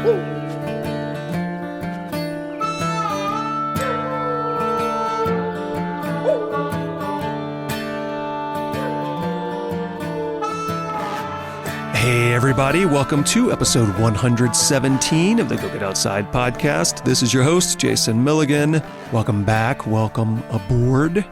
Hey everybody, welcome to episode 117 of the Go Get Outside podcast. This is your host, Jason Milligan. Welcome back, welcome aboard.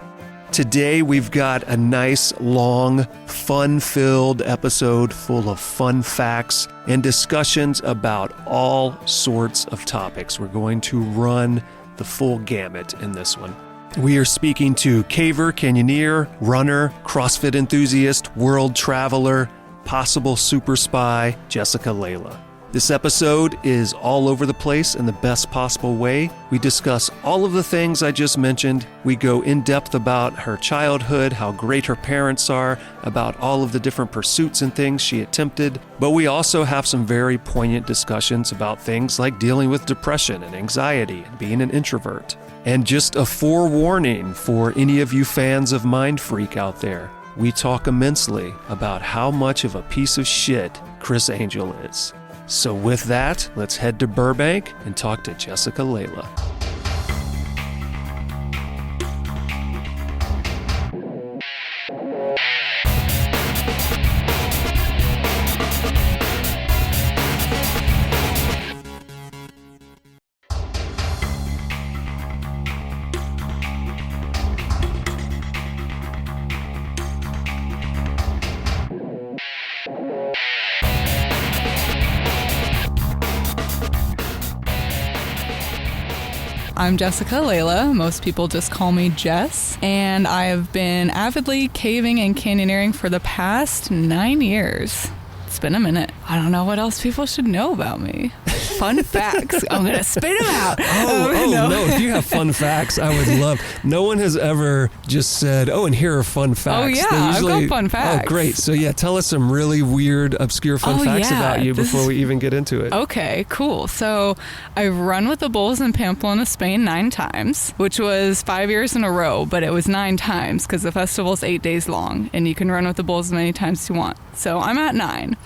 Today we've got a nice, long, fun-filled episode full of fun facts and discussions about all sorts of topics. We're going to run the full gamut in this one. We are speaking to caver, canyoneer, runner, CrossFit enthusiast, world traveler, possible super spy, Jessica Leila. This episode is all over the place in the best possible way. We discuss all of the things I just mentioned. We go in depth about her childhood, how great her parents are, about all of the different pursuits and things she attempted. But we also have some very poignant discussions about things like dealing with depression and anxiety and being an introvert. And just a forewarning for any of you fans of Mind Freak out there. We talk immensely about how much of a piece of shit Chris Angel is. So with that, let's head to Burbank and talk to Jessica Leila. I'm Jessica Leila. Most people just call me Jess, and I have been avidly caving and canyoneering for the past 9 years. It's been a minute. I don't know what else people should know about me. Fun facts. I'm going to spit them out. No. If you have fun facts, I would love. No one has ever just said, and here are fun facts. Oh, yeah. I've got fun facts. Oh, great. So, yeah, tell us some really weird, obscure fun facts about you before we even get into it. Okay, cool. So, I've run with the Bulls in Pamplona, Spain 9 times, which was 5 years in a row, but it was 9 times because the festival's 8 days long, and you can run with the Bulls as many times as you want. So, I'm at 9.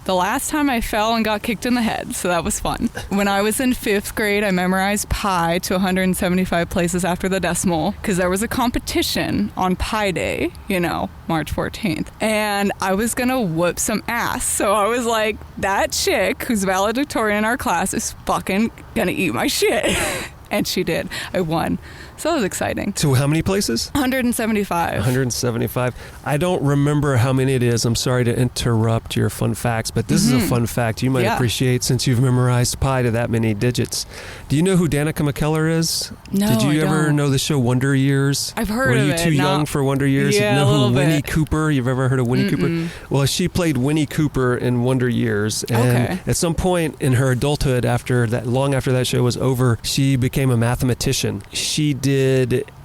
The last time I fell and got kicked in the head, so that was fun. When I was in 5th grade, I memorized pi to 175 places after the decimal because there was a competition on Pi Day, March 14th. And I was going to whoop some ass. So I was like, that chick who's valedictorian in our class is fucking going to eat my shit. And she did. I won. So it was exciting. So how many places? 175. 175. I don't remember how many it is. I'm sorry to interrupt your fun facts, but this is a fun fact you might appreciate since you've memorized pi to that many digits. Do you know who Danica McKellar is? No, Did you I ever don't. know the show Wonder Years? I've heard of it. Were you too young for Wonder Years? Yeah, you know a little who Winnie bit. Cooper? You've ever heard of Winnie Cooper? Well, she played Winnie Cooper in Wonder Years. And at some point in her adulthood, long after that show was over, she became a mathematician. She did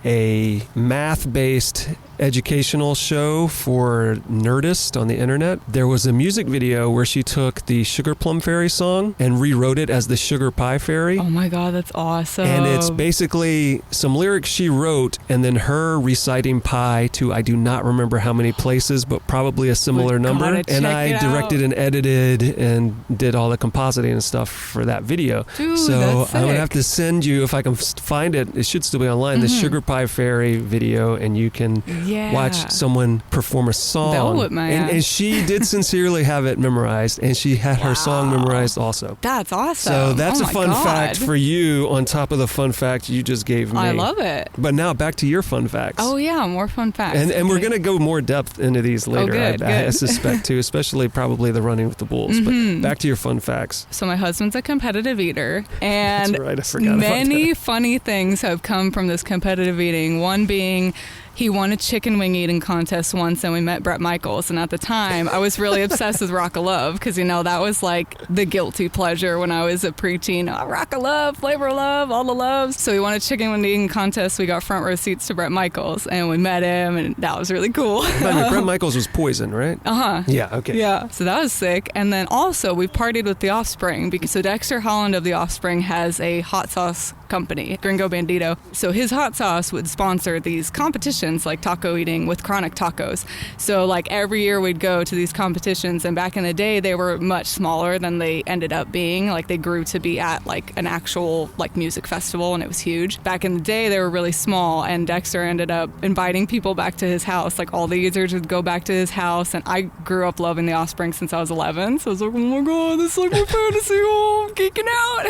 a math-based educational show for Nerdist on the internet. There was a music video where she took the Sugar Plum Fairy song and rewrote it as the Sugar Pie Fairy. Oh my God, that's awesome. And it's basically some lyrics she wrote and then her reciting pi to I do not remember how many places, but probably a similar number. And I directed and edited and did all the compositing and stuff for that video. Dude, so that's sick. I'm going to have to send you, if I can find it, it should still be online, the Sugar Pie Fairy video, and you can watch someone perform a song. That'll whip my ass. And she did sincerely have it memorized, and she had her song memorized also. That's awesome. So that's a fun God. fact for you on top of the fun fact you just gave me. I love it. But now back to your fun facts. Oh yeah, more fun facts. And we're going to go more depth into these later, good. I suspect too, especially probably the running with the bulls. But back to your fun facts. So my husband's a competitive eater, and That's right, I forgot about many that. funny things have come from this competitive eating. One being he won a chicken wing eating contest once, and we met Bret Michaels. And at the time, I was really obsessed with Rock of Love because, that was like the guilty pleasure when I was a preteen. Oh, Rock of Love, Flavor of Love, all the loves. So we won a chicken wing eating contest. We got front row seats to Bret Michaels, and we met him, and that was really cool. But Bret Michaels was Poison, right? Uh-huh. Yeah, okay. Yeah, so that was sick. And then also, we partied with The Offspring. So Dexter Holland of The Offspring has a hot sauce company, Gringo Bandito. So his hot sauce would sponsor these competitions competitions, like taco eating with chronic tacos. So like every year we'd go to these competitions, and back in the day they were much smaller than they ended up being. Like they grew to be at like an actual like music festival, and it was huge. Back in the day they were really small, and Dexter ended up inviting people back to his house. Like all the users would go back to his house, and I grew up loving the Offspring since I was 11. So I was like, oh my God, this is like my fantasy. Oh, I'm geeking out.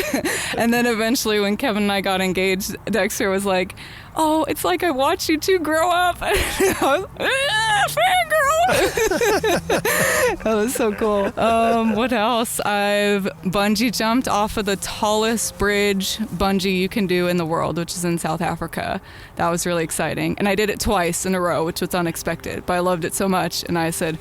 And then eventually when Kevin and I got engaged, Dexter was like, oh, it's like I watched you two grow up. And I was, fangirl. That was so cool. What else? I've bungee jumped off of the tallest bridge bungee you can do in the world, which is in South Africa. That was really exciting. And I did it twice in a row, which was unexpected, but I loved it so much. And I said,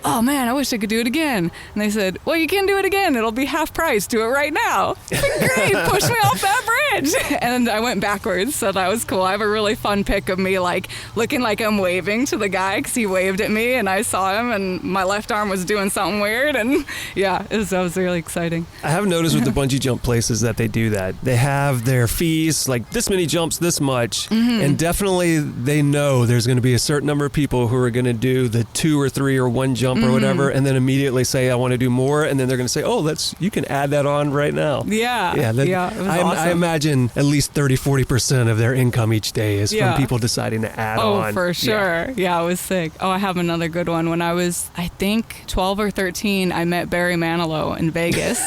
oh man, I wish I could do it again. And they said, well, you can do it again. It'll be half price. Do it right now. Great, push me off that bridge. And I went backwards, so that was cool. I have a really fun pic of me like looking like I'm waving to the guy because he waved at me and I saw him and my left arm was doing something weird. And yeah, that was really exciting. I have noticed with the bungee jump places that they do that. They have their fees, like this many jumps, this much. And definitely they know there's going to be a certain number of people who are going to do the 2 or 3 or 1 jump or whatever, and then immediately say, I want to do more, and then they're going to say, oh, you can add that on right now. Yeah. It was awesome. I imagine at least 30-40% of their income each day is from people deciding to add on. Oh, for sure. Yeah, it was sick. Oh, I have another good one. When I was, I think, 12 or 13, I met Barry Manilow in Vegas.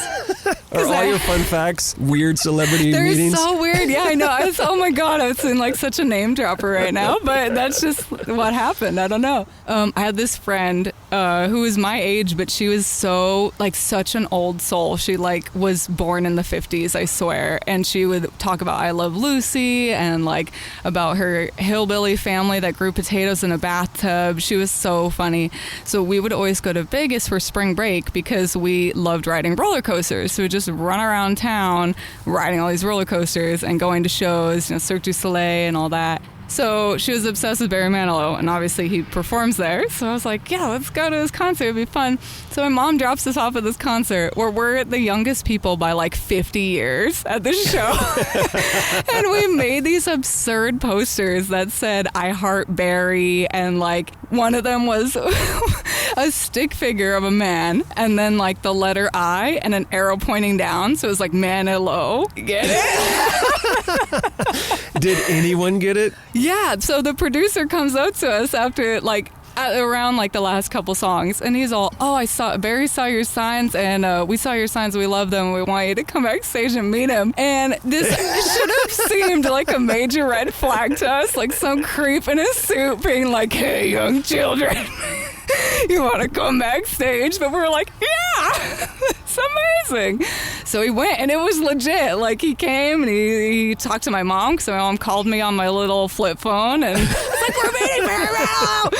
Are all your fun facts weird celebrity meetings? They're so weird. Yeah, I know. Oh my God, I was in like such a name dropper right now, but that's just what happened. I don't know. I had this friend who was my age, but she was such an old soul. She like was born in the 50s, I swear. And she would talk about I Love Lucy and like about her hillbilly family that grew potatoes in a bathtub. She was so funny. So we would always go to Vegas for spring break because we loved riding roller coasters. So we'd just run around town riding all these roller coasters and going to shows, Cirque du Soleil and all that. So she was obsessed with Barry Manilow, and obviously he performs there. So I was like, yeah, let's go to this concert. It'd be fun. So my mom drops us off at this concert where we're the youngest people by like 50 years at the show. And we made these absurd posters that said, I heart Barry. And like one of them was a stick figure of a man and then like the letter I and an arrow pointing down. So it was like Manilow. Get it? Did anyone get it? Yeah, so the producer comes up to us after around like the last couple songs, and he's all, Barry saw your signs, and we saw your signs, we love them, we want you to come backstage and meet him. And this should have seemed like a major red flag to us, like some creep in a suit being like, hey, young children, you want to come backstage? But we're like, yeah, it's amazing. So he went, and it was legit. Like, he came, and he talked to my mom, because my mom called me on my little flip phone, and it's like, we're meeting Barry Manilow.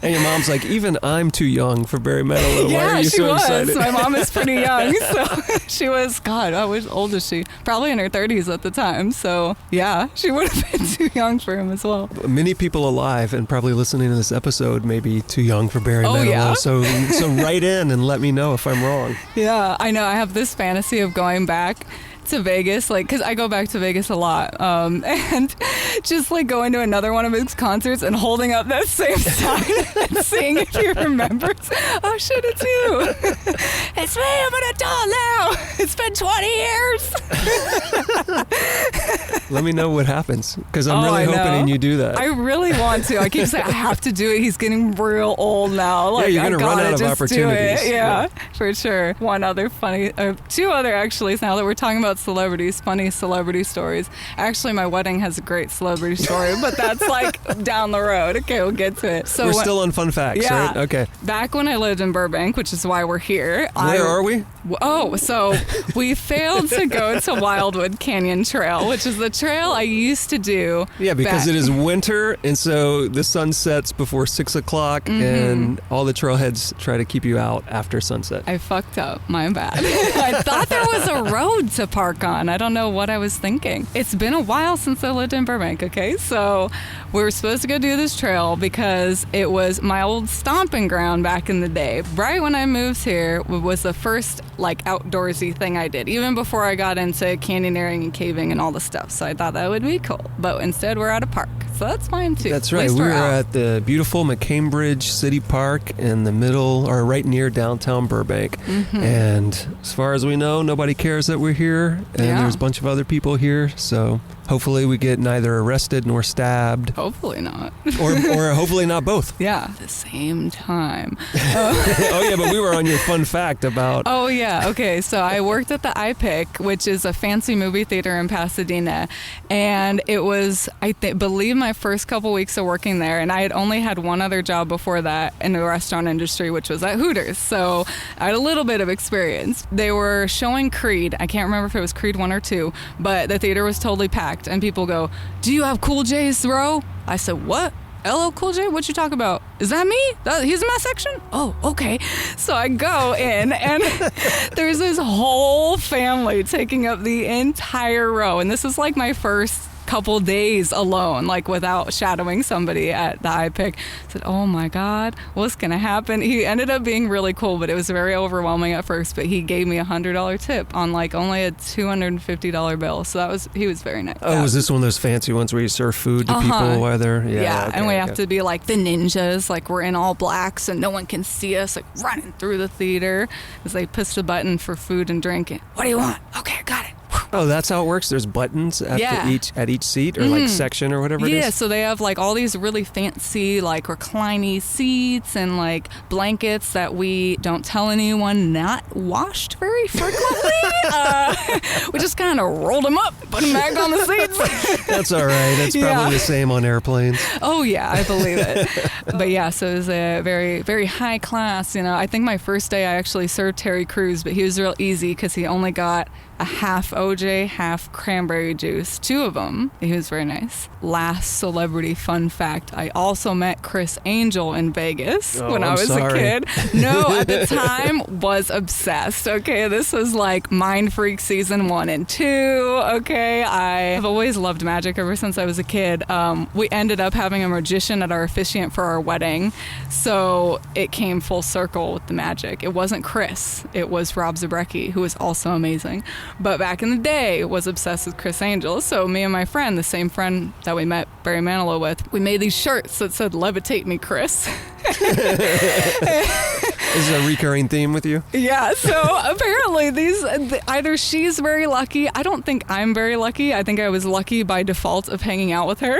And your mom's like, even I'm too young for Barry Manilow. Yeah, why are you so excited? My mom is pretty young, so she was, God, how old is she? Probably in her 30s at the time. So, yeah, she would have been too young for him as well. Many people alive and probably listening to this episode may be too young for Barry Manilow. Yeah? So write in and let me know if I'm wrong. Yeah, I know. I have this fantasy of going back to Vegas, like, because I go back to Vegas a lot, and just like going to another one of his concerts and holding up that same sign and seeing if he remembers. Oh shit, it's you. It's me, I'm an adult now. It's been 20 years. Let me know what happens, because I'm really hoping you do that. I really want to. I keep saying I have to do it. He's getting real old now. Like, yeah, you're going to run out of opportunities. Yeah, for sure. One other funny, two other actually, now that we're talking about celebrities, funny celebrity stories. Actually, my wedding has a great celebrity story, but that's like down the road. Okay, we'll get to it. So we're still on fun facts, right? Okay. Back when I lived in Burbank, which is why we're here. Where are we? Oh, so we failed to go to Wildwood Canyon Trail, which is the trail I used to do. Yeah, because it is winter, and so the sun sets before 6 o'clock, and all the trailheads try to keep you out after sunset. I fucked up. My bad. I thought there was a road to park on. I don't know what I was thinking. It's been a while since I lived in Burbank, okay? So we were supposed to go do this trail because it was my old stomping ground back in the day. Right when I moved here was the first like outdoorsy thing I did, even before I got into canyoneering and caving and all the stuff. So I thought that would be cool. But instead we're at a park. so that's fine too. That's right. We were at the beautiful McCambridge City Park in the middle, or right near downtown Burbank. And as far as we know, nobody cares that we're here, and there's a bunch of other people here, so hopefully we get neither arrested nor stabbed. Hopefully not. or hopefully not both. Yeah, at the same time. Oh yeah, but we were on your fun fact about... Oh yeah, okay, so I worked at the iPic, which is a fancy movie theater in Pasadena, and it was, I believe, my first couple weeks of working there, and I had only had one other job before that in the restaurant industry, which was at Hooters, so I had a little bit of experience. They were showing Creed. I can't remember if it was Creed 1 or 2, but the theater was totally packed, and people go, "Do you have Cool J's row?" I said, "What? LL Cool J? What you talking about? Is that me? He's in my section?" "Oh, okay." So I go in, and there's this whole family taking up the entire row, and this is like my first couple days alone, like without shadowing somebody at the iPic. I said, "Oh my God, what's gonna happen?" He ended up being really cool, but it was very overwhelming at first. But he gave me $100 tip on like only a $250 bill, so he was very nice. Oh, was this one of those fancy ones where you serve food to people while they're... Yeah, and we have to be like the ninjas, like we're in all blacks and no one can see us, like running through the theater as they push the button for food and drink. And, "What do you want?" "Okay, I got it." Oh, that's how it works? There's buttons at each seat or like section or whatever it is? Yeah, so they have like all these really fancy like recliny seats and like blankets that we don't tell anyone, not washed very frequently. We just kind of rolled them up, put them back on the seats. That's all right. That's probably the same on airplanes. Oh yeah, I believe it. But yeah, so it was a very, very high class. You know, I think my first day I actually served Terry Crews, but he was real easy because he only got a half OJ, half cranberry juice, 2 of them. He was very nice. Last celebrity fun fact, I also met Chris Angel in Vegas when I was a kid. No, at the time, was obsessed. Okay, this was like Mind Freak season 1 and 2. Okay, I have always loved magic ever since I was a kid. We ended up having a magician at our officiant for our wedding, so it came full circle with the magic. It wasn't Chris, it was Rob Zabrecki, who was also amazing. But back in the day, was obsessed with Chris Angel. So me and my friend, the same friend that we met Barry Manilow with, we made these shirts that said, "Levitate me, Chris." Is it a recurring theme with you? Yeah, so apparently either she's very lucky. I don't think I'm very lucky. I think I was lucky by default of hanging out with her.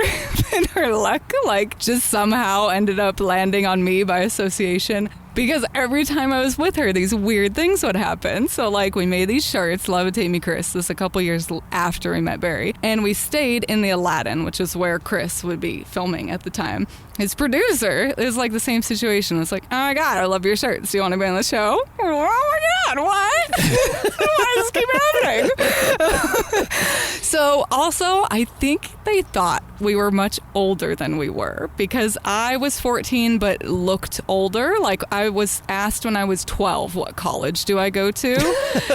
And her luck, like, just somehow ended up landing on me by association. Because every time I was with her, these weird things would happen. So, like, we made these shirts, Levitate Me, Chris, this a couple years after we met Barry. And we stayed in the Aladdin, which is where Chris would be filming at the time. His producer is like the same situation. It's like, "Oh my God, I love your shirts. Do you want to be on the show?" "Oh my God, what? Why does this keep happening?" So, also, I think they thought we were much older than we were. Because I was 14 but looked older. Like, I was asked when I was 12, what college do I go to?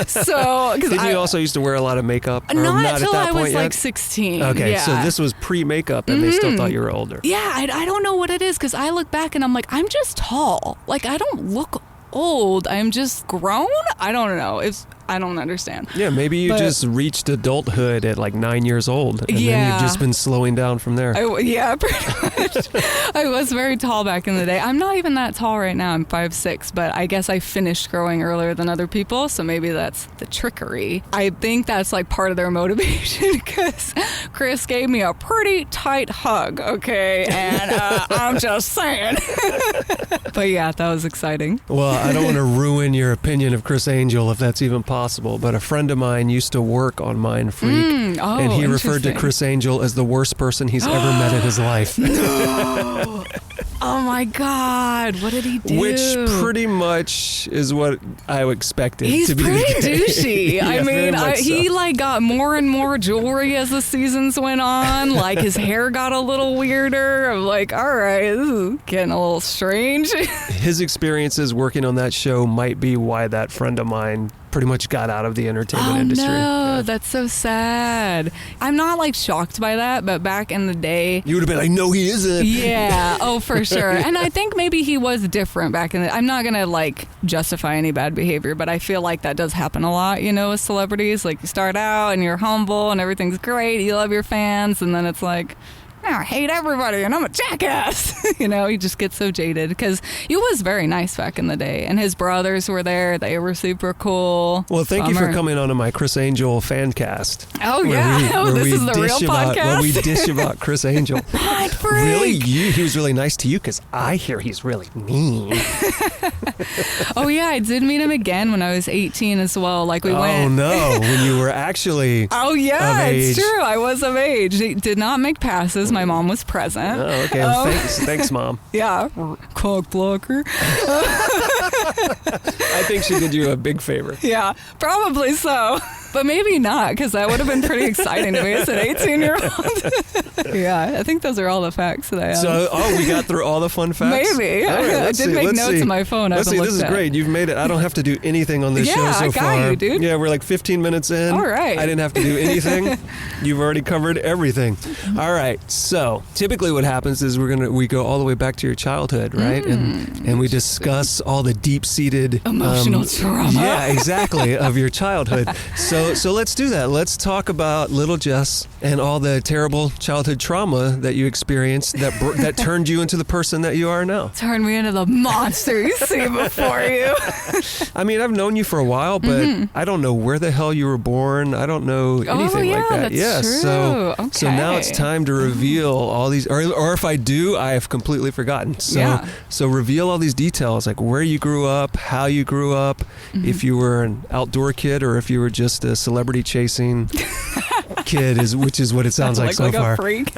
So, did you also used to wear a lot of makeup? Or not until I was yet? like 16. Okay, yeah. so this was pre-makeup and they still thought you were older. Yeah, I don't know what it is because I look back and I'm like, I'm just tall. Like, I don't look old. I'm just grown. I don't know. I don't understand. Yeah, maybe you just reached adulthood at like 9 years old, and then you've just been slowing down from there. Yeah, pretty much. I was very tall back in the day. I'm not even that tall right now. I'm 5'6", but I guess I finished growing earlier than other people, so maybe that's the trickery. I think that's like part of their motivation because Chris gave me a pretty tight hug, okay? And I'm just saying. But yeah, that was exciting. Well, I don't want to ruin your opinion of Chris Angel if that's even possible, but a friend of mine used to work on Mind Freak, and he referred to Chris Angel as the worst person he's ever met in his life. No. Oh my God, what did he do? Which pretty much is what I expected to be. He's pretty douchey. Yeah, I mean, he so. Like got more and more jewelry as the seasons went on. Like his hair got a little weirder. I'm like, all right, this is getting a little strange. His experiences working on that show might be why that friend of mine pretty much got out of the entertainment industry. No, that's so sad. I'm not like shocked by that, but back in the day, you would have been like, no, he isn't. Yeah, oh, for sure. And I think maybe he was different back in the... I'm not going to like justify any bad behavior, but I feel like that does happen a lot, you know, with celebrities. Like you start out and you're humble and everything's great. You love your fans. And then it's like, I hate everybody and I'm a jackass. He just gets so jaded because he was very nice back in the day. And his brothers were there. They were super cool. Well, thank you for coming on to my Chris Angel fan cast. Oh, yeah. This is the real podcast? Where we dish about Chris Angel. What freak? Really? He was really nice to you because I hear he's really mean. Oh, yeah. I did meet him again when I was 18 as well. Like we went. Oh, no. When you were actually Oh, yeah. of It's age. true. I was of age. He did not make passes. My mom was present. Oh, okay. Well, thanks, Mom. Yeah. Cock blocker. I think she did you a big favor. Yeah, probably so. But maybe not, because that would have been pretty exciting to me as an 18-year-old. Yeah, I think those are all the facts that I have. So, we got through all the fun facts? Maybe. All right, I did make notes on my phone. Let's see. This is great. You've made it. I don't have to do anything on this show so far. Yeah, I got you, dude. Yeah, we're like 15 minutes in. All right. I didn't have to do anything. You've already covered everything. All right. So, typically what happens is we go all the way back to your childhood, right? And we discuss all the deep-seated emotional trauma. Yeah, exactly, of your childhood. So let's do that. Let's talk about little Jess and all the terrible childhood trauma that you experienced that turned you into the person that you are now. Turned me into the monster you see before you. I mean, I've known you for a while, but I don't know where the hell you were born. I don't know anything like that. That's true. So now it's time to reveal all these, or if I do, I have completely forgotten. So reveal all these details, like where you grew up, how you grew up, if you were an outdoor kid or if you were just a celebrity chasing kid, which is what it sounds like so far. A freak.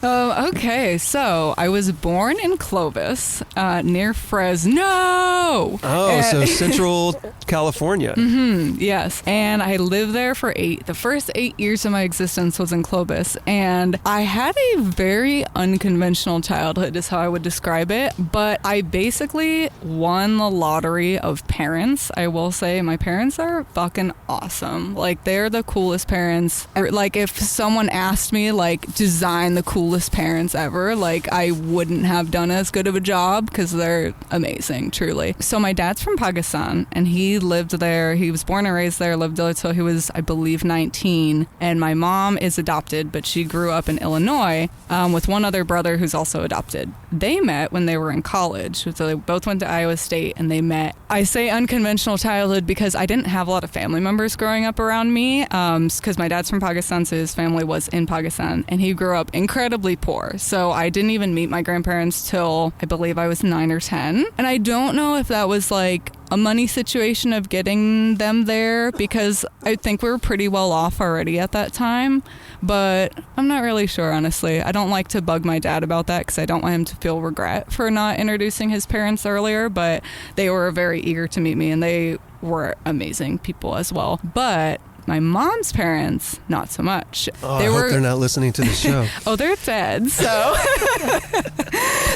Okay, so I was born in Clovis, near Fresno. Oh, so Central California. Yes, and I lived there for the first 8 years of my existence was in Clovis, and I had a very unconventional childhood is how I would describe it, but I basically won the lottery of parents. I will say my parents are fucking awesome. Like, they're the coolest parents. Like, if someone asked me, like, design the coolest parents ever, like, I wouldn't have done as good of a job because they're amazing, truly. So my dad's from Pakistan, and he lived there. He was born and raised there, lived there until he was, I believe, 19. And my mom is adopted, but she grew up in Illinois with one other brother who's also adopted. They met when they were in college. So they both went to Iowa State, and they met. I say unconventional childhood because I didn't have a lot of family members growing up around me, because my dad's from Pakistan, so his family was in Pakistan, and he grew up incredibly poor. So I didn't even meet my grandparents till I believe I was 9 or 10. And I don't know if that was like a money situation of getting them there, because I think we were pretty well off already at that time, but I'm not really sure, honestly. I don't like to bug my dad about that because I don't want him to feel regret for not introducing his parents earlier, but they were very eager to meet me, and they were amazing people as well. But my mom's parents, not so much. Oh, I hope they're not listening to the show. Oh, they're dead, so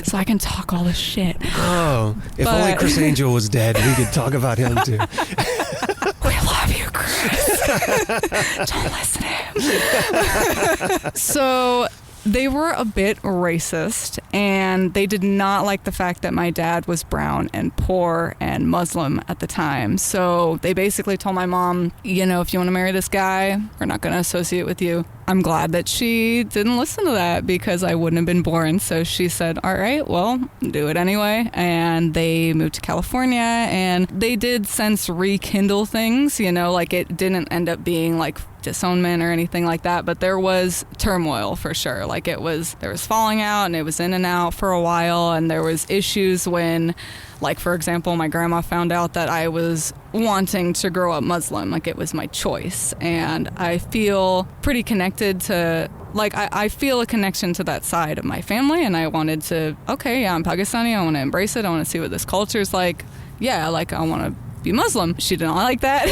so I can talk all this shit. Oh, if only Chris Angel was dead, we could talk about him too. We love you, Chris. Don't listen to him. So they were a bit racist, and they did not like the fact that my dad was brown and poor and Muslim at the time. So they basically told my mom, if you want to marry this guy, we're not going to associate with you. I'm glad that she didn't listen to that because I wouldn't have been born. So she said, all right, well, do it anyway. And they moved to California, and they did since rekindle things, like it didn't end up being like disownment or anything like that, but there was turmoil for sure. Like there was falling out, and it was in and out for a while, and there was issues when, like, for example, my grandma found out that I was wanting to grow up Muslim, like it was my choice, and I feel pretty connected to, like, I feel a connection to that side of my family, and I wanted to, okay, yeah, I'm Pakistani, I want to embrace it, I want to see what this culture's like, yeah, like, I want to be Muslim. She didn't like that.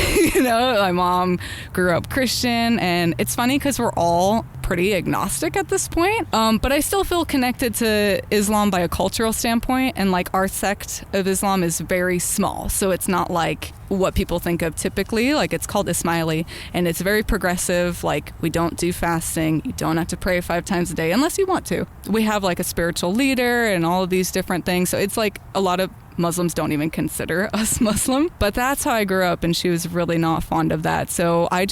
My mom grew up Christian, and it's funny because we're all pretty agnostic at this point, but I still feel connected to Islam by a cultural standpoint, and like our sect of Islam is very small, so it's not like what people think of typically. Like, it's called Ismaili, and it's very progressive. Like, we don't do fasting, you don't have to pray 5 times a day unless you want to. We have like a spiritual leader and all of these different things, so it's like a lot of Muslims don't even consider us Muslim. But that's how I grew up, and she was really not fond of that. So I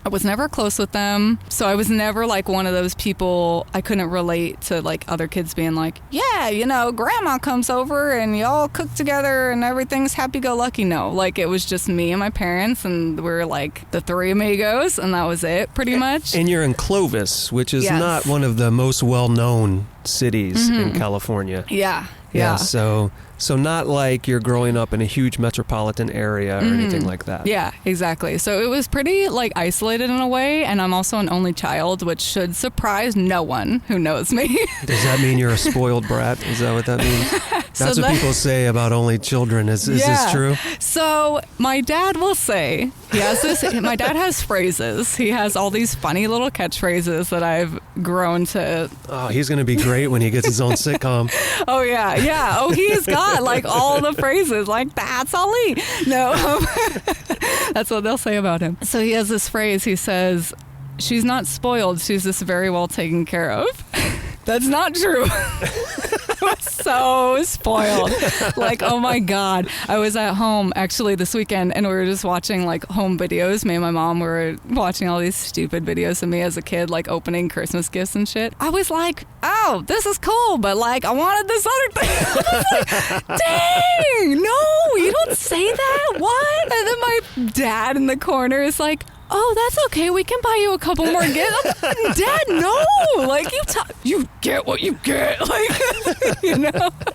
was never close with them. So I was never like one of those people. I couldn't relate to like other kids being like, yeah, grandma comes over and y'all cook together and everything's happy-go-lucky. No, like it was just me and my parents, and we're like the three amigos, and that was it pretty much. And you're in Clovis, which is not one of the most well-known cities in California. Yeah. So not like you're growing up in a huge metropolitan area or anything like that. Yeah, exactly. So it was pretty like isolated in a way, and I'm also an only child, which should surprise no one who knows me. Does that mean you're a spoiled brat? Is that what that means? That's what people say about only children. Is this true? So my dad will say, my dad has phrases. He has all these funny little catchphrases that I've grown to. Oh, he's going to be great when he gets his own sitcom. Oh, yeah. Yeah. Oh, he's got like all the phrases like, that's Ali. No, that's what they'll say about him. So he has this phrase. He says, she's not spoiled. She's just very well taken care of. That's not true. I was so spoiled. Like, oh my God. I was at home actually this weekend, and we were just watching like home videos. Me and my mom were watching all these stupid videos of me as a kid, like opening Christmas gifts and shit. I was like, oh, this is cool, but like I wanted this other thing. I was like, dang, no, you don't say that. What? And then my dad in the corner is like, oh, that's okay. We can buy you a couple more gifts. Dad, no. Like, you get what you get. Like,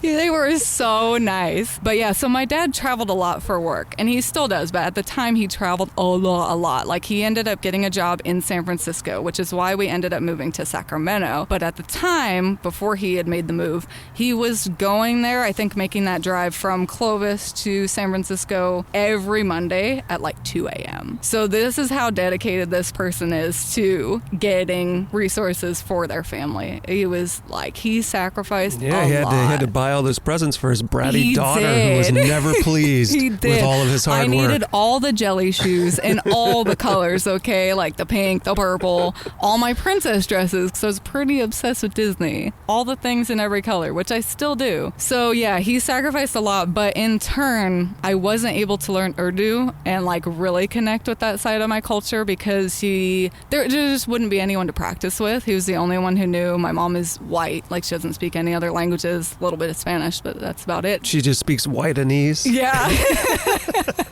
They were so nice. But yeah, so my dad traveled a lot for work, and he still does. But at the time, he traveled a lot. Like, he ended up getting a job in San Francisco, which is why we ended up moving to Sacramento. But at the time, before he had made the move, he was going there, I think making that drive from Clovis to San Francisco every Monday at like 2 a.m. So this is how dedicated this person is to getting resources for their family. He was like, he sacrificed a lot. He had to buy all those presents for his bratty daughter who was never pleased with all of his hard work. I needed all the jelly shoes and all the colors, okay? Like the pink, the purple, all my princess dresses, because I was pretty obsessed with Disney. All the things in every color, which I still do. So yeah, he sacrificed a lot, but in turn, I wasn't able to learn Urdu and like really connect with that side of my culture because there just wouldn't be anyone to practice with. He was the only one who knew. My mom is white, like she doesn't speak any other languages, a little bit of Spanish, but that's about it. She just speaks Whiteanese? Yeah.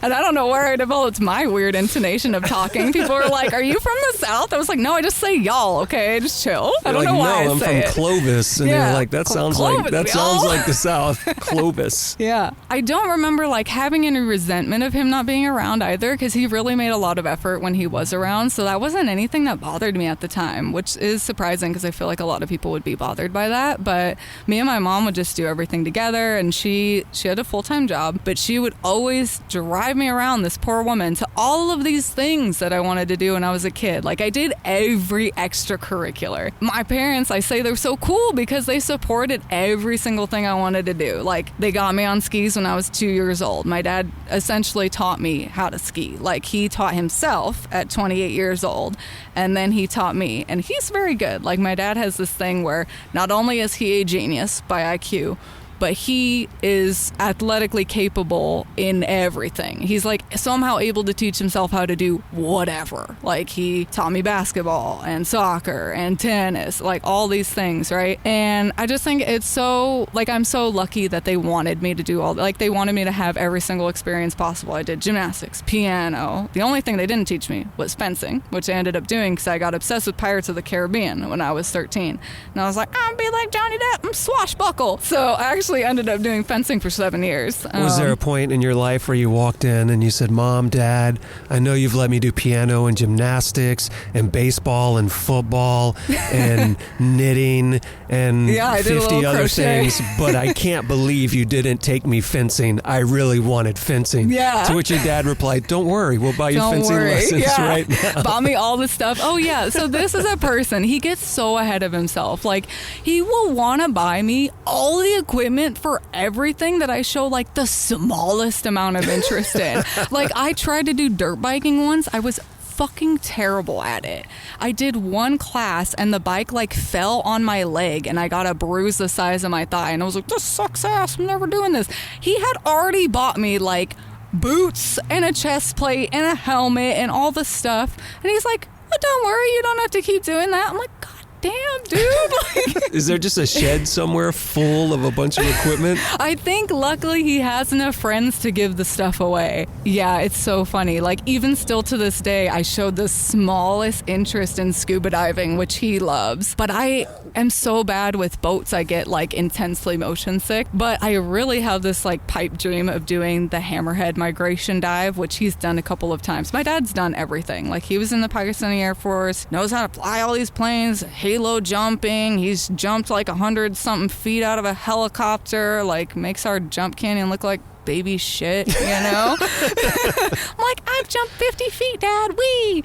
And I don't know where I developed my weird intonation of talking. People were like, are you from the South? I was like, no, I just say y'all, okay? Just chill. I don't know why I say it. I'm from Clovis. And you're like, that sounds like the South. Clovis. Yeah. I don't remember like having any resentment of him not being around either, because he really made a lot of effort when he was around. So that wasn't anything that bothered me at the time, which is surprising because I feel like a lot of people would be bothered by that. But me and my mom would just do everything together, and she had a full-time job, but she would always drive me around, this poor woman, to all of these things that I wanted to do when I was a kid. Like I did every extracurricular. My parents, I say they're so cool because they supported every single thing I wanted to do. Like they got me on skis when I was 2 years old. My dad essentially taught me how to ski. Like he taught himself at 28 years old, and then he taught me, and he's very good. Like my dad has this thing where not only is he a genius by IQ, but he is athletically capable in everything. He's like somehow able to teach himself how to do whatever. Like he taught me basketball and soccer and tennis, like all these things, right? And I just think it's so, like I'm so lucky that they wanted me to do they wanted me to have every single experience possible. I did gymnastics, piano. The only thing they didn't teach me was fencing, which I ended up doing because I got obsessed with Pirates of the Caribbean when I was 13. And I was like, I'm gonna be like Johnny Depp, I'm swashbuckle. So I actually ended up doing fencing for 7 years. Was there a point in your life where you walked in and you said, Mom, Dad, I know you've let me do piano and gymnastics and baseball and football and knitting and 50 other things, but I can't believe you didn't take me fencing. I really wanted fencing. Yeah. To which your dad replied, don't worry, we'll buy you fencing lessons right now. Bought me all the stuff. Oh yeah. So this is a person, he gets so ahead of himself. Like he will want to buy me all the equipment for everything that I show like the smallest amount of interest in. Like I tried to do dirt biking once. I was fucking terrible at it. I did one class and the bike like fell on my leg and I got a bruise the size of my thigh, and I was like, this sucks ass, I'm never doing this. He had already bought me like boots and a chest plate and a helmet and all this stuff, and he's like, oh, don't worry, you don't have to keep doing that. I'm like, God damn, dude. Like, is there just a shed somewhere full of a bunch of equipment? I think luckily he has enough friends to give the stuff away. Yeah, it's so funny. Like, even still to this day, I showed the smallest interest in scuba diving, which he loves. But I am so bad with boats, I get like intensely motion sick. But I really have this like pipe dream of doing the hammerhead migration dive, which he's done a couple of times. My dad's done everything. Like, he was in the Pakistani Air Force, knows how to fly all these planes, halo jumping. He's jumped like 100-something feet out of a helicopter, like makes our jump canyon look like baby shit, you know? I'm like, I've jumped 50 feet, Dad, wee!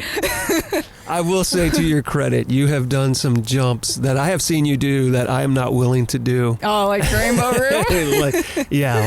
I will say, to your credit, you have done some jumps that I have seen you do that I am not willing to do. Oh, like Rainbow Room?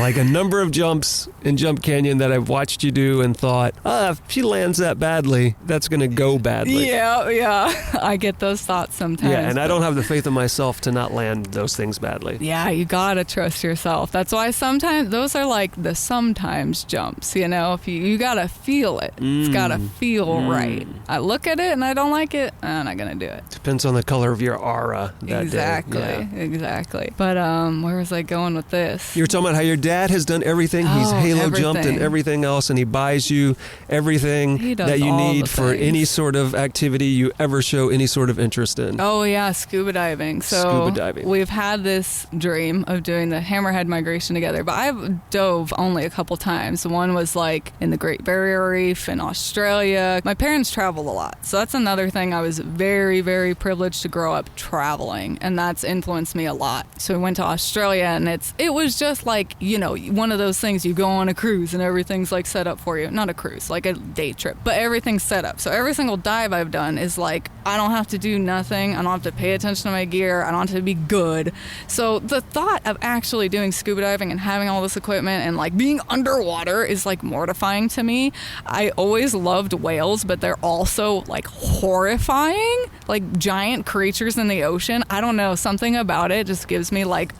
like a number of jumps in Jump Canyon that I've watched you do and thought, if she lands that badly, that's going to go badly. Yeah. I get those thoughts sometimes. Yeah, and I don't have the faith in myself to not land those things badly. Yeah, you gotta trust yourself. That's why sometimes those are like the sometimes jumps, you know? If you gotta feel it. It's gotta feel right. I look at it and I don't like it, I'm not gonna do it. Depends on the color of your aura that day. Exactly. But where was I going with this? You were talking about how your dad has done everything. He's halo jumped and everything else, and he buys you everything that you need for any sort of activity you ever show any sort of interest in. Oh yeah, scuba diving. So we've had this dream of doing the hammerhead migration together, but I've dove only a couple times. One was like in the Great Barrier Reef in Australia. My parents traveled a lot, so that's another thing. I was very, very privileged to grow up traveling, and that's influenced me a lot. So we went to Australia, and it was just like, you know, one of those things, you go on a cruise and everything's like set up for you. Not a cruise, like a day trip, but everything's set up. So every single dive I've done is like, I don't have to do nothing. I don't have to pay attention to my gear. I don't have to be good. So the thought of actually doing scuba diving and having all this equipment and like being underwater is like mortifying to me. I always loved whales, but they're also like horrifying, like giant creatures in the ocean. I don't know, something about it just gives me like,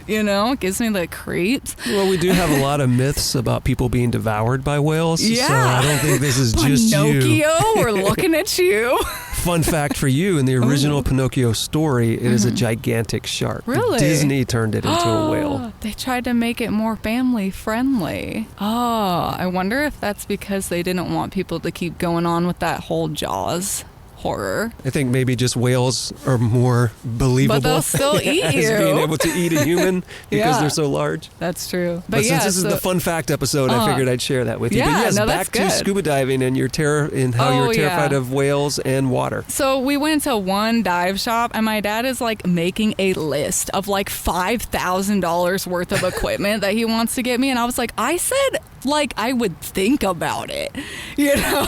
you know, gives me the creeps. Well, we do have a lot of myths about people being devoured by whales. Yeah. So I don't think this is just Pinocchio, we're looking at you. Fun fact for you, in the original Pinocchio story, it is a gigantic shark. Really? Disney turned it into a whale. They tried to make it more family friendly. Oh, I wonder if that's because they didn't want people to keep going on with that whole Jaws horror. I think maybe just whales are more believable. But they'll still eat as you. being able to eat a human because they're so large. That's true. But since this is the fun fact episode, I figured I'd share that with you. Yeah, but yes, no, back to scuba diving and your terror and how you're terrified of whales and water. So we went to one dive shop, and my dad is like making a list of like $5,000 worth of equipment that he wants to get me, and I was like, I said like I would think about it, you know.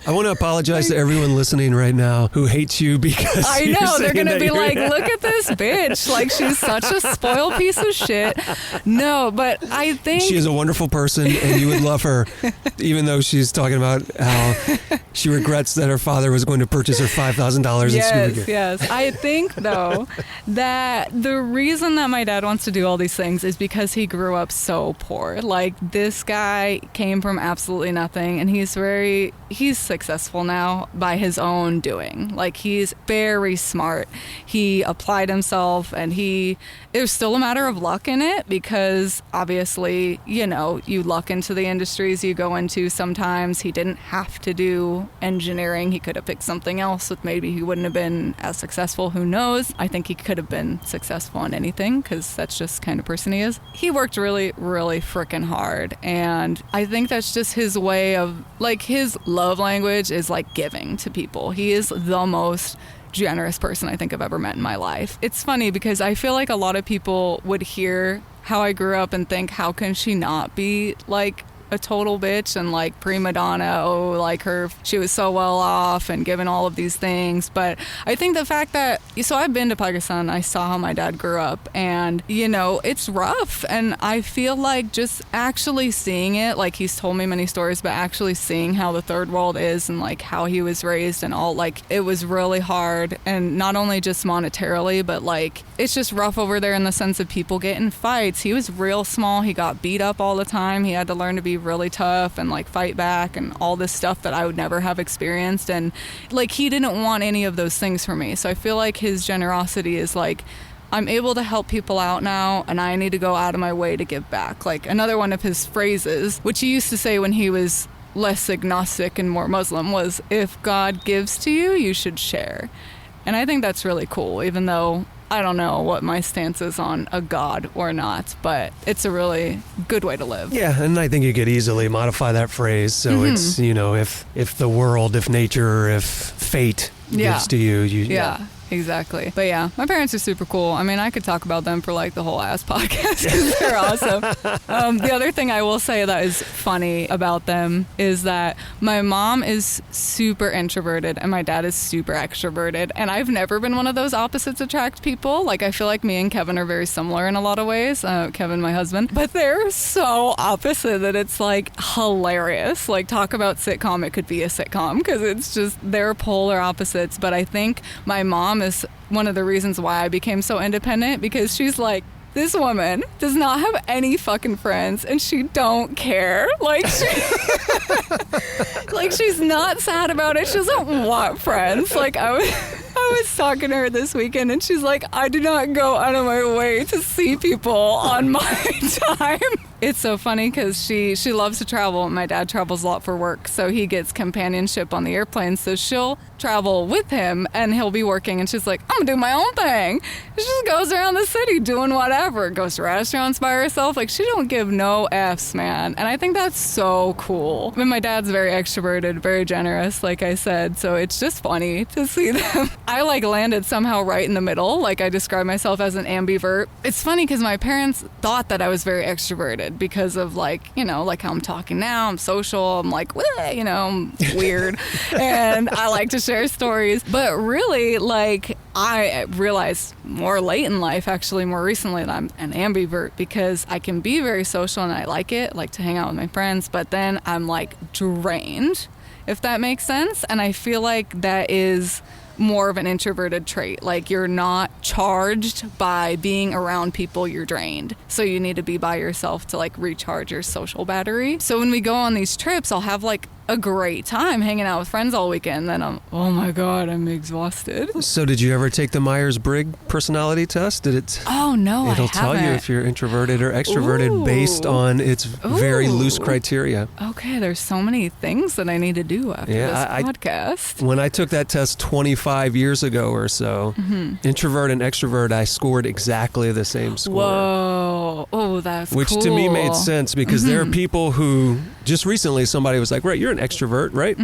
I want to apologize to everyone listening right now who hates you because I know they're gonna be like, look at this bitch, like she's such a spoiled piece of shit. No, but I think she is a wonderful person and you would love her, even though she's talking about how she regrets that her father was going to purchase her $5,000 in scuba gear. Yes. I think though that the reason that my dad wants to do all these things is because he grew up so poor. Like, this guy came from absolutely nothing, and he's successful now by his own doing. Like, he's very smart. He applied himself, and there's still a matter of luck in it, because obviously, you know, you luck into the industries you go into sometimes. He didn't have to do engineering. He could have picked something else that maybe he wouldn't have been as successful. Who knows? I think he could have been successful in anything, because that's just the kind of person he is. He worked really, really freaking hard, and I think that's just his way of, like, his love language is like giving to people. He is the most generous person I think I've ever met in my life. It's funny because I feel like a lot of people would hear how I grew up and think, how can she not be like a total bitch and like prima donna. Oh, like she was so well off and given all of these things. But I think the fact that, so I've been to Pakistan, I saw how my dad grew up, and it's rough. And I feel like just actually seeing it, like he's told me many stories, but actually seeing how the third world is and like how he was raised and all, like it was really hard. And not only just monetarily, but like it's just rough over there in the sense of people get in fights. He was real small. He got beat up all the time. He had to learn to be really tough and like fight back and all this stuff that I would never have experienced. And like he didn't want any of those things for me. So I feel like his generosity is like, I'm able to help people out now, and I need to go out of my way to give back. Like another one of his phrases, which he used to say when he was less agnostic and more Muslim, was, if God gives to you, you should share. And I think that's really cool, even though I don't know what my stance is on a God or not, but it's a really good way to live. Yeah, and I think you could easily modify that phrase. So it's, if the world, if nature, if fate gives to you, yeah. Exactly. But yeah, my parents are super cool. I mean, I could talk about them for like the whole ass podcast because they're awesome. The other thing I will say that is funny about them is that my mom is super introverted and my dad is super extroverted. And I've never been one of those opposites attract people. Like I feel like me and Kevin are very similar in a lot of ways. Kevin, my husband. But they're so opposite that it's like hilarious. Like talk about sitcom, it could be a sitcom because it's just they're polar opposites. But I think my mom is one of the reasons why I became so independent, because she's like, this woman does not have any fucking friends and she don't care. Like she's not sad about it. She doesn't want friends. Like I was talking to her this weekend and she's like, I do not go out of my way to see people on my time. It's so funny because she loves to travel. My dad travels a lot for work, so he gets companionship on the airplane. So she'll travel with him and he'll be working and she's like, I'm gonna do my own thing. She just goes around the city doing whatever, goes to restaurants by herself. Like she don't give no F's, man. And I think that's so cool. I mean, my dad's very extroverted, very generous, like I said. So it's just funny to see them. I like landed somehow right in the middle. Like I describe myself as an ambivert. It's funny because my parents thought that I was very extroverted because of like how I'm talking now. I'm social. I'm like, I'm weird. And I like to share stories. But really, like, I realized more late in life, actually more recently, that I'm an ambivert because I can be very social and I like it, like to hang out with my friends. But then I'm like drained, if that makes sense. And I feel like that is more of an introverted trait. Like you're not charged by being around people, you're drained. So you need to be by yourself to like recharge your social battery. So when we go on these trips, I'll have like a great time hanging out with friends all weekend. Then oh my God, I'm exhausted. So did you ever take the Myers-Briggs personality test? Did it? Oh no, It'll tell you if you're introverted or extroverted based on its very loose criteria. Okay, there's so many things that I need to do after this podcast. When I took that test 25 years ago or so, introvert and extrovert, I scored exactly the same score. Whoa. Oh, that's Which cool. to me made sense because there are people who, just recently somebody was like, right, you're an extrovert, right?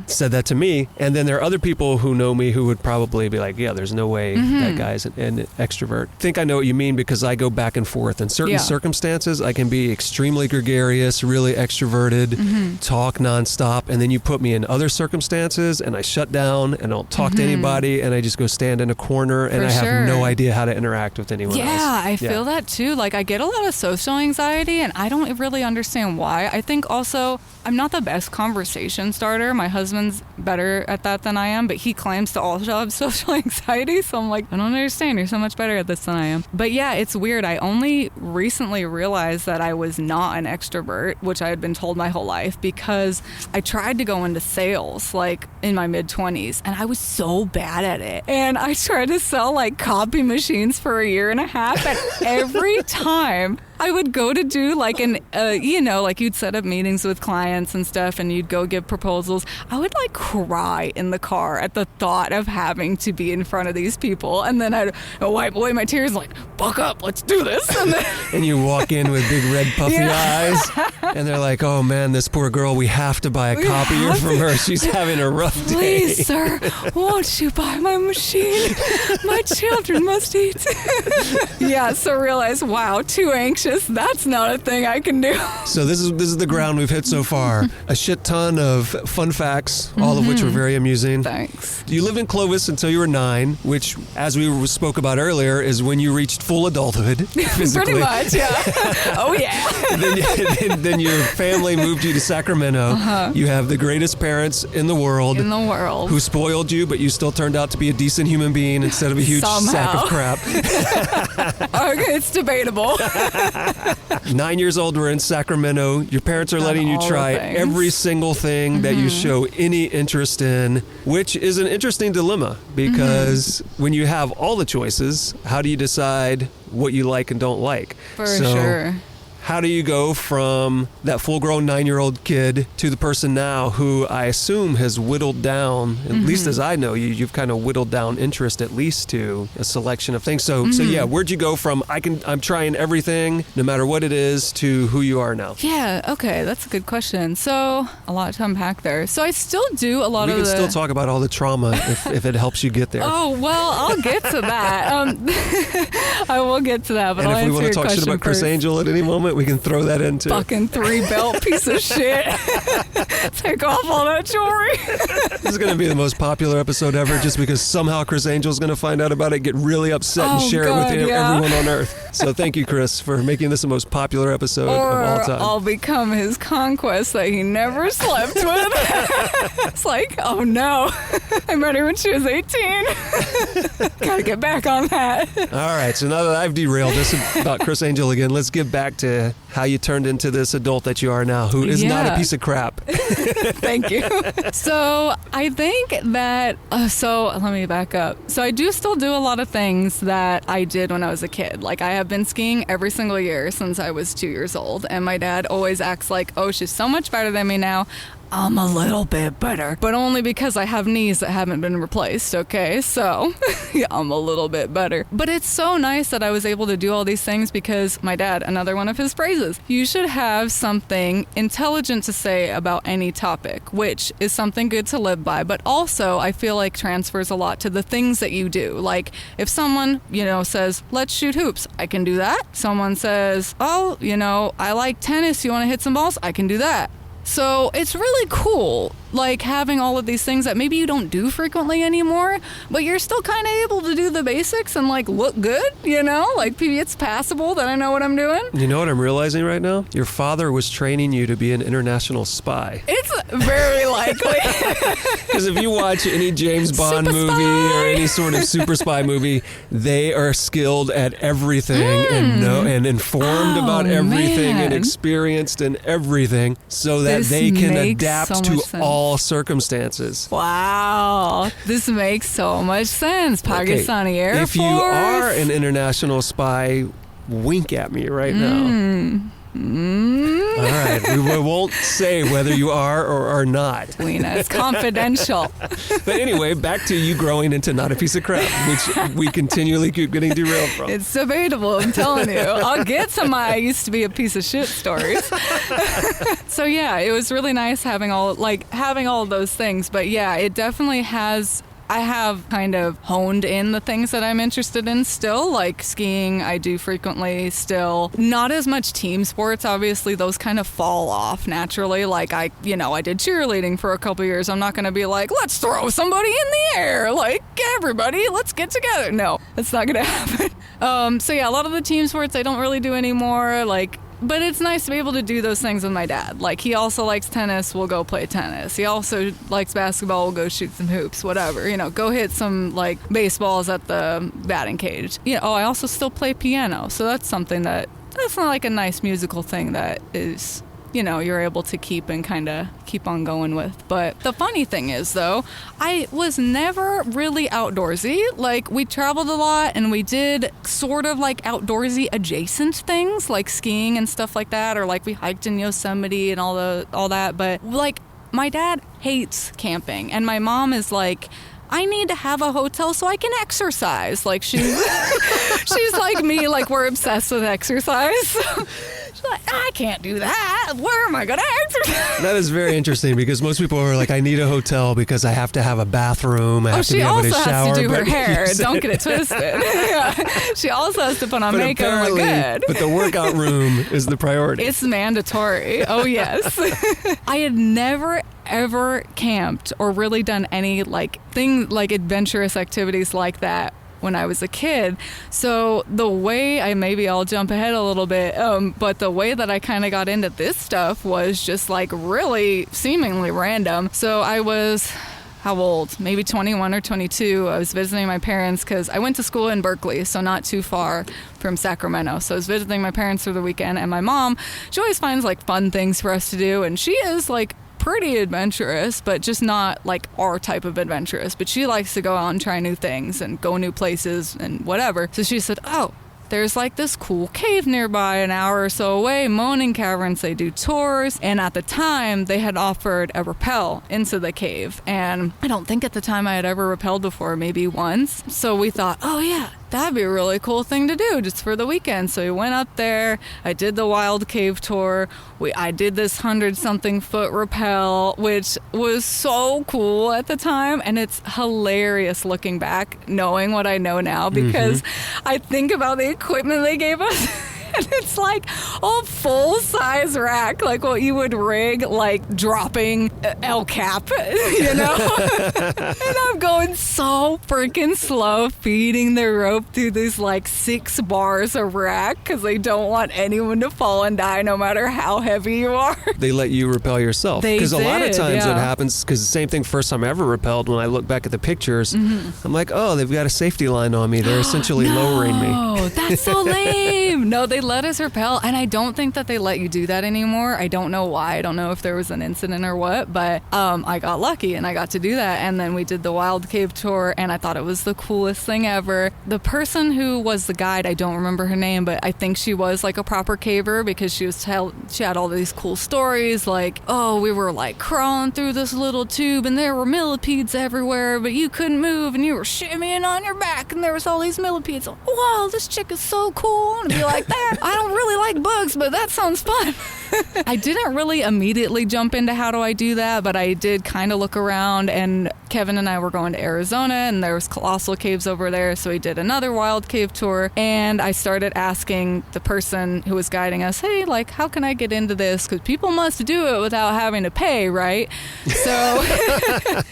Said that to me. And then there are other people who know me who would probably be like, yeah, there's no way that guy's an extrovert. I think I know what you mean because I go back and forth. In certain circumstances, I can be extremely gregarious, really extroverted, talk nonstop. And then you put me in other circumstances and I shut down and I don't talk to anybody and I just go stand in a corner and I have no idea how to interact with anyone else. Yeah, I feel that too. Like I get a lot of social anxiety and I don't really understand why. I think also I'm not the best conversation starter. My husband's better at that than I am, but he claims to also have social anxiety. So I'm like, I don't understand. You're so much better at this than I am. But yeah, it's weird. I only recently realized that I was not an extrovert, which I had been told my whole life, because I tried to go into sales like in my mid-20s and I was so bad at it. And I tried to sell like copy machines for a year and a half, and every time I would go to do like like you'd set up meetings with clients and stuff and you'd go give proposals. I would like cry in the car at the thought of having to be in front of these people. And then I'd wipe away my tears like, buck up, let's do this. And, then, and you walk in with big red puffy eyes and they're like, oh man, this poor girl, we have to buy a copier from her. She's having a rough day. Please, sir, won't you buy my machine? My children must eat. Yeah, so realize, wow, too anxious that's not a thing I can do. So this is the ground we've hit so far. A shit ton of fun facts, all of which were very amusing. Thanks. You lived in Clovis until you were 9, which, as we spoke about earlier, is when you reached full adulthood, physically. Pretty much, yeah. Oh, yeah. then your family moved you to Sacramento. You have the greatest parents in the world. Who spoiled you, but you still turned out to be a decent human being instead of a huge sack of crap. Okay, it's debatable. 9 years old, we're in Sacramento. Your parents are letting you try every single thing that you show any interest in, which is an interesting dilemma because when you have all the choices, how do you decide what you like and don't like? For sure. How do you go from that full-grown 9-year-old kid to the person now who I assume has whittled down, at least as I know you, you've kind of whittled down interest at least to a selection of things. So yeah, where'd you go from I'm trying everything, no matter what it is, to who you are now? Yeah, okay, that's a good question. So a lot to unpack there. So I still do a lot of We can still talk about all the trauma if it helps you get there. Oh, well, I'll get to that. I will get to that, but and I'll if we answer want to your talk shit question about Chris first. Angel at any moment, we can throw that into Fucking 3-belt piece of shit. Take off all that jewelry. This is going to be the most popular episode ever just because somehow Chris Angel's going to find out about it, get really upset, and share it with everyone on Earth. So thank you, Chris, for making this the most popular episode of all time. I'll become his conquest that he never slept with. It's like, oh no. I met her when she was 18. Gotta get back on that. All right, so now that I've derailed this about Chris Angel again, let's get back to how you turned into this adult that you are now, who is not a piece of crap. Thank you. So I think that, so let me back up. So I do still do a lot of things that I did when I was a kid. Like I have been skiing every single year since I was 2 years old. And my dad always acts like, oh, she's so much better than me now. I'm a little bit better, but only because I have knees that haven't been replaced, okay? So, yeah, I'm a little bit better. But it's so nice that I was able to do all these things because my dad, another one of his phrases, you should have something intelligent to say about any topic, which is something good to live by, but also I feel like transfers a lot to the things that you do. Like, if someone, says, let's shoot hoops, I can do that. Someone says, oh, I like tennis, you want to hit some balls? I can do that. So it's really cool, like having all of these things that maybe you don't do frequently anymore, but you're still kind of able to do the basics and like look good, like it's passable that I know what I'm doing. You know what I'm realizing right now? Your father was training you to be an international spy. It's very likely. Because if you watch any James Bond movie or any sort of super spy movie, they are skilled at everything and informed about everything and experienced in everything so that they can adapt to all circumstances. Wow. This makes so much sense. Pakistani Air Force. If you are an international spy, wink at me right now. All right, we won't say whether you are or are not. Lena, it's confidential. But anyway, back to you growing into not a piece of crap, which we continually keep getting derailed from. It's debatable, I'm telling you. I'll get to my I used to be a piece of shit stories. So yeah, it was really nice having all of those things. But yeah, it definitely has. I have kind of honed in the things that I'm interested in still, like skiing I do frequently still. Not as much team sports, obviously those kind of fall off naturally. Like I did cheerleading for a couple years. I'm not going to be like, let's throw somebody in the air. Like, everybody, let's get together. No, that's not going to happen. So yeah, a lot of the team sports I don't really do anymore. But it's nice to be able to do those things with my dad. Like, he also likes tennis, we'll go play tennis. He also likes basketball, we'll go shoot some hoops, whatever. Go hit some, baseballs at the batting cage. I also still play piano. So that's something that's not like a nice musical thing that is, you're able to keep and kind of keep on going with. But the funny thing is, though, I was never really outdoorsy. Like, we traveled a lot and we did sort of outdoorsy adjacent things, like skiing and stuff like that, or we hiked in Yosemite and all that. But my dad hates camping, and my mom is like, I need to have a hotel so I can exercise. She's like me, we're obsessed with exercise. She's like, I can't do that. Where am I going to exercise? That is very interesting because most people are like, I need a hotel because I have to have a bathroom. I have to be able to shower. She also has to do her hair. Don't get it twisted. Yeah. She also has to put on makeup and look good. But the workout room is the priority. It's mandatory. Oh, yes. I had never ever camped or really done any like adventurous activities like that when I was a kid. So the way I'll jump ahead a little bit, but the way that I kind of got into this stuff was just like really seemingly random. So I was, how old? Maybe 21 or 22. I was visiting my parents because I went to school in Berkeley, so not too far from Sacramento. So I was visiting my parents for the weekend, and my mom, she always finds like fun things for us to do, and she is like pretty adventurous, but just not like our type of adventurous. But she likes to go out and try new things and go new places and whatever. So she said, oh, there's like this cool cave nearby an hour or so away, Moaning Caverns. They do tours. And at the time, they had offered a rappel into the cave. And I don't think at the time I had ever rappelled before, maybe once. So we thought, oh yeah, that'd be a really cool thing to do just for the weekend. So we went up there. I did the wild cave tour. I did this 100-something foot rappel, which was so cool at the time. And it's hilarious looking back, knowing what I know now, because I think about the equipment they gave us. And it's like a full-size rack, like what you would rig, like dropping El Cap, you know? And I'm going so freaking slow, feeding the rope through these like 6 bars of rack because they don't want anyone to fall and die no matter how heavy you are. They let you rappel yourself. Because a lot of times yeah. what happens, because the same thing first time I ever rappelled, when I look back at the pictures, I'm like, oh, they've got a safety line on me. They're essentially lowering me. Oh, that's so lame. No, they let us rappel, and I don't think that they let you do that anymore. I don't know why. I don't know if there was an incident or what, but I got lucky and I got to do that. And then we did the wild cave tour, and I thought it was the coolest thing ever. The person who was the guide, I don't remember her name, but I think she was like a proper caver because she had all these cool stories, like, oh, we were like crawling through this little tube and there were millipedes everywhere, but you couldn't move and you were shimmying on your back and there was all these millipedes. Whoa, this chick is so cool. And be like, that, I don't really like bugs, but that sounds fun. I didn't really immediately jump into how do I do that, but I did kind of look around, and Kevin and I were going to Arizona and there was colossal caves over there, so we did another wild cave tour, and I started asking the person who was guiding us, hey, like, how can I get into this? Because people must do it without having to pay, right? So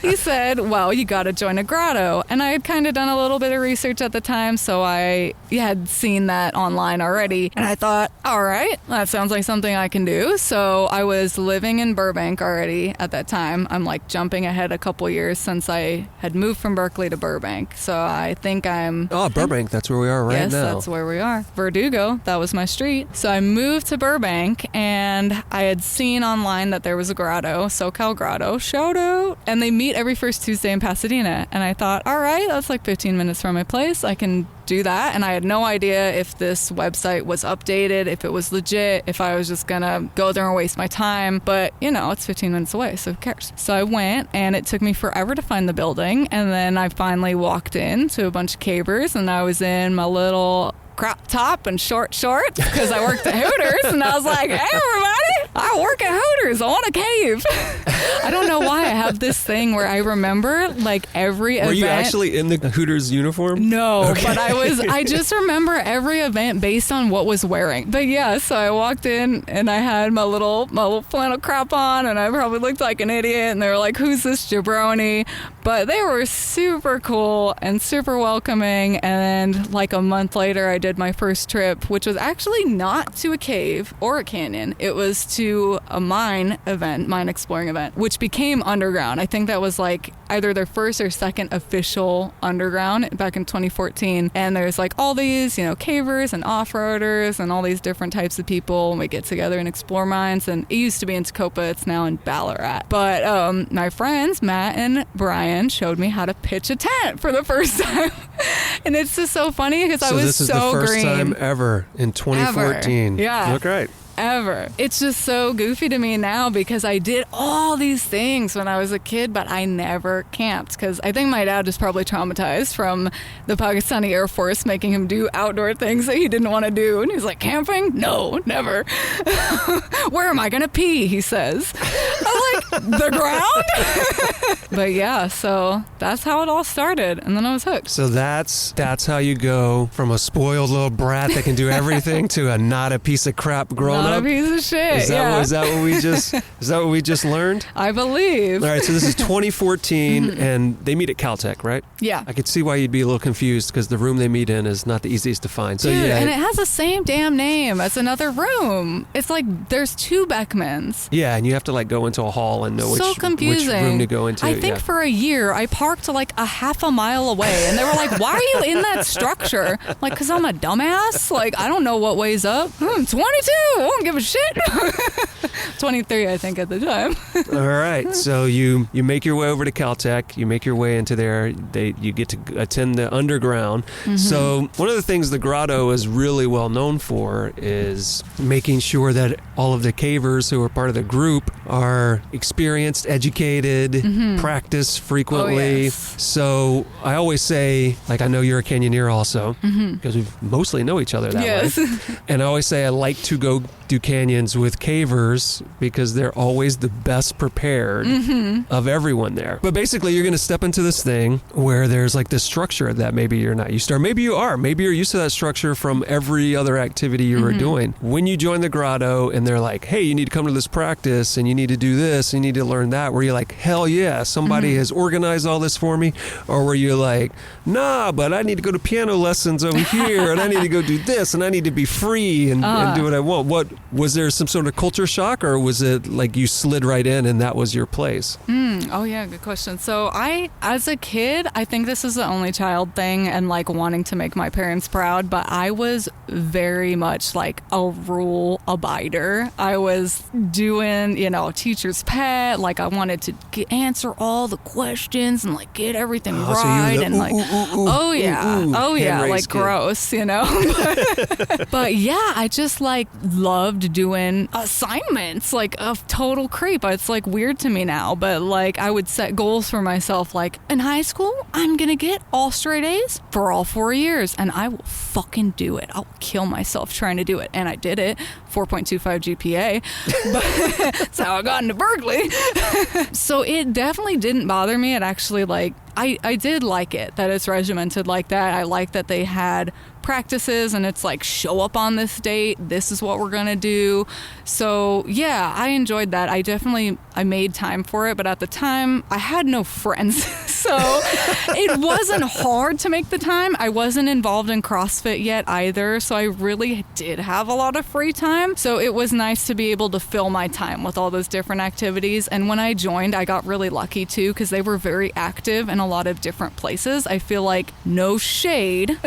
he said, well, you got to join a grotto. And I had kind of done a little bit of research at the time, so I had seen that online already, and I thought, all right, that sounds like something I can do. So I was living in Burbank already at that time. I'm like jumping ahead a couple years since I had moved from Berkeley to Burbank. So I think Burbank, that's where we are right now. Yes, that's where we are. Verdugo, that was my street. So I moved to Burbank, and I had seen online that there was a grotto, SoCal Grotto, shout out. And they meet every first Tuesday in Pasadena. And I thought, all right, that's like 15 minutes from my place. I can do that. And I had no idea if this website was updated, if it was legit, if I was just gonna go there and waste my time. But you know, it's 15 minutes away, so who cares? So I went, and it took me forever to find the building, and then I finally walked in to a bunch of cavers, and I was in my little crop top and short shorts because I worked at Hooters, and I was like, hey everybody, I work at Hooters, I want a cave. I don't know why I have this thing where I remember like every event. Were you actually in the Hooters uniform? No, okay. But I just remember every event based on what was wearing. But yeah, so I walked in and I had my little flannel crop on, and I probably looked like an idiot, and they were like, who's this jabroni? But they were super cool and super welcoming. And like a month later, I did my first trip, which was actually not to a cave or a canyon. It was to a mine exploring event, which became underground. I think that was like either their first or second official underground back in 2014. And there's like all these, cavers and off-roaders and all these different types of people. And we get together and explore mines. And it used to be in Tacoma. It's now in Ballarat. But my friends, Matt and Brian, showed me how to pitch a tent for the first time. And it's just so funny because I was so green. This is the first time ever in 2014. Ever. Yeah. You look right. ever. It's just so goofy to me now because I did all these things when I was a kid, but I never camped because I think my dad was probably traumatized from the Pakistani Air Force making him do outdoor things that he didn't want to do. And he's like, camping? No, never. Where am I going to pee? He says. I'm like, the ground? But yeah, so that's how it all started. And then I was hooked. So that's how you go from a spoiled little brat that can do everything to a not a piece of crap grown Not up. a piece of shit. Is that what we just learned? I believe. All right, so this is 2014 and they meet at Caltech, right? Yeah. I could see why you'd be a little confused because the room they meet in is not the easiest to find. So Dude, yeah. and it has the same damn name as another room. It's like there's two Beckmans. Yeah, and you have to like go into a hall and know So which confusing. room to go into. I think for a year I parked like a half a mile away and they were like, why are you in that structure? Like, because I'm a dumbass? Like, I don't know what weigh's up. 22. I don't give a shit. 23, I think, at the time. All right. So you make your way over to Caltech. You make your way into there. You get to attend the underground. Mm-hmm. So one of the things the grotto is really well known for is making sure that all of the cavers who are part of the group are experienced, educated, practice frequently. Oh, yes. So I always say, like, I know you're a canyoneer also, because we mostly know each other that way. And I always say I like to go do canyons with cavers because they're always the best prepared of everyone there. But basically, you're going to step into this thing where there's like this structure that maybe you're not used to, or maybe you are. Maybe you're used to that structure from every other activity you were doing. When you join the grotto and they're like, hey, you need to come to this practice and you need to do this, and you need to learn that, where you're like, hell yeah, somebody has organized all this for me? Or were you like, nah, but I need to go to piano lessons over here and I need to go do this and I need to be free and do what I want? What was there some sort of culture shock, or was it like you slid right in and that was your place? Oh yeah, good question. So as a kid, I think this is the only child thing and like wanting to make my parents proud, but I was very much like a rule abider. I was doing, teacher's pet. Like I wanted to answer all the questions and like get everything right. So and like, oh yeah, like kid. Gross, But yeah, I just like loved doing assignments, like a total creep. It's like weird to me now, but like I would set goals for myself. Like in high school, I'm gonna get all straight A's for all 4 years, and I will fucking do it. I'll kill myself trying to do it, and I did it. 4.25 GPA, but that's how I got into Berkeley. So it definitely didn't bother me. It actually I did like it that it's regimented like that. I like that they had practices and it's like, show up on this date, this is what we're gonna do. So yeah, I enjoyed that. I made time for it, but at the time I had no friends. So it wasn't hard to make the time. I wasn't involved in CrossFit yet either, so I really did have a lot of free time. So it was nice to be able to fill my time with all those different activities. And when I joined, I got really lucky too, because they were very active in a lot of different places. I feel like, no shade,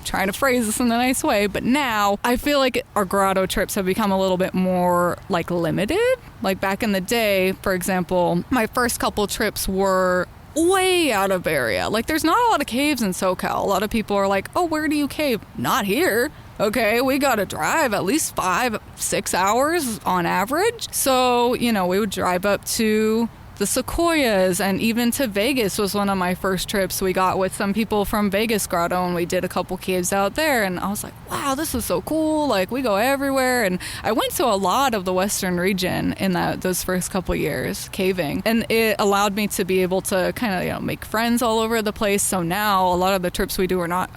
trying to phrase this in a nice way, but now I feel like our grotto trips have become a little bit more like limited. Like back in the day, for example, my first couple trips were way out of area. Like there's not a lot of caves in SoCal. A lot of people are like, oh, where do you cave? Not here. Okay, we gotta drive at least 5-6 hours on average. So, we would drive up to the Sequoias, and even to Vegas was one of my first trips. We got with some people from Vegas Grotto and we did a couple caves out there, and I was like, wow, this is so cool. Like we go everywhere. And I went to a lot of the Western region in those first couple years caving, and it allowed me to be able to kind of make friends all over the place. So now a lot of the trips I do are not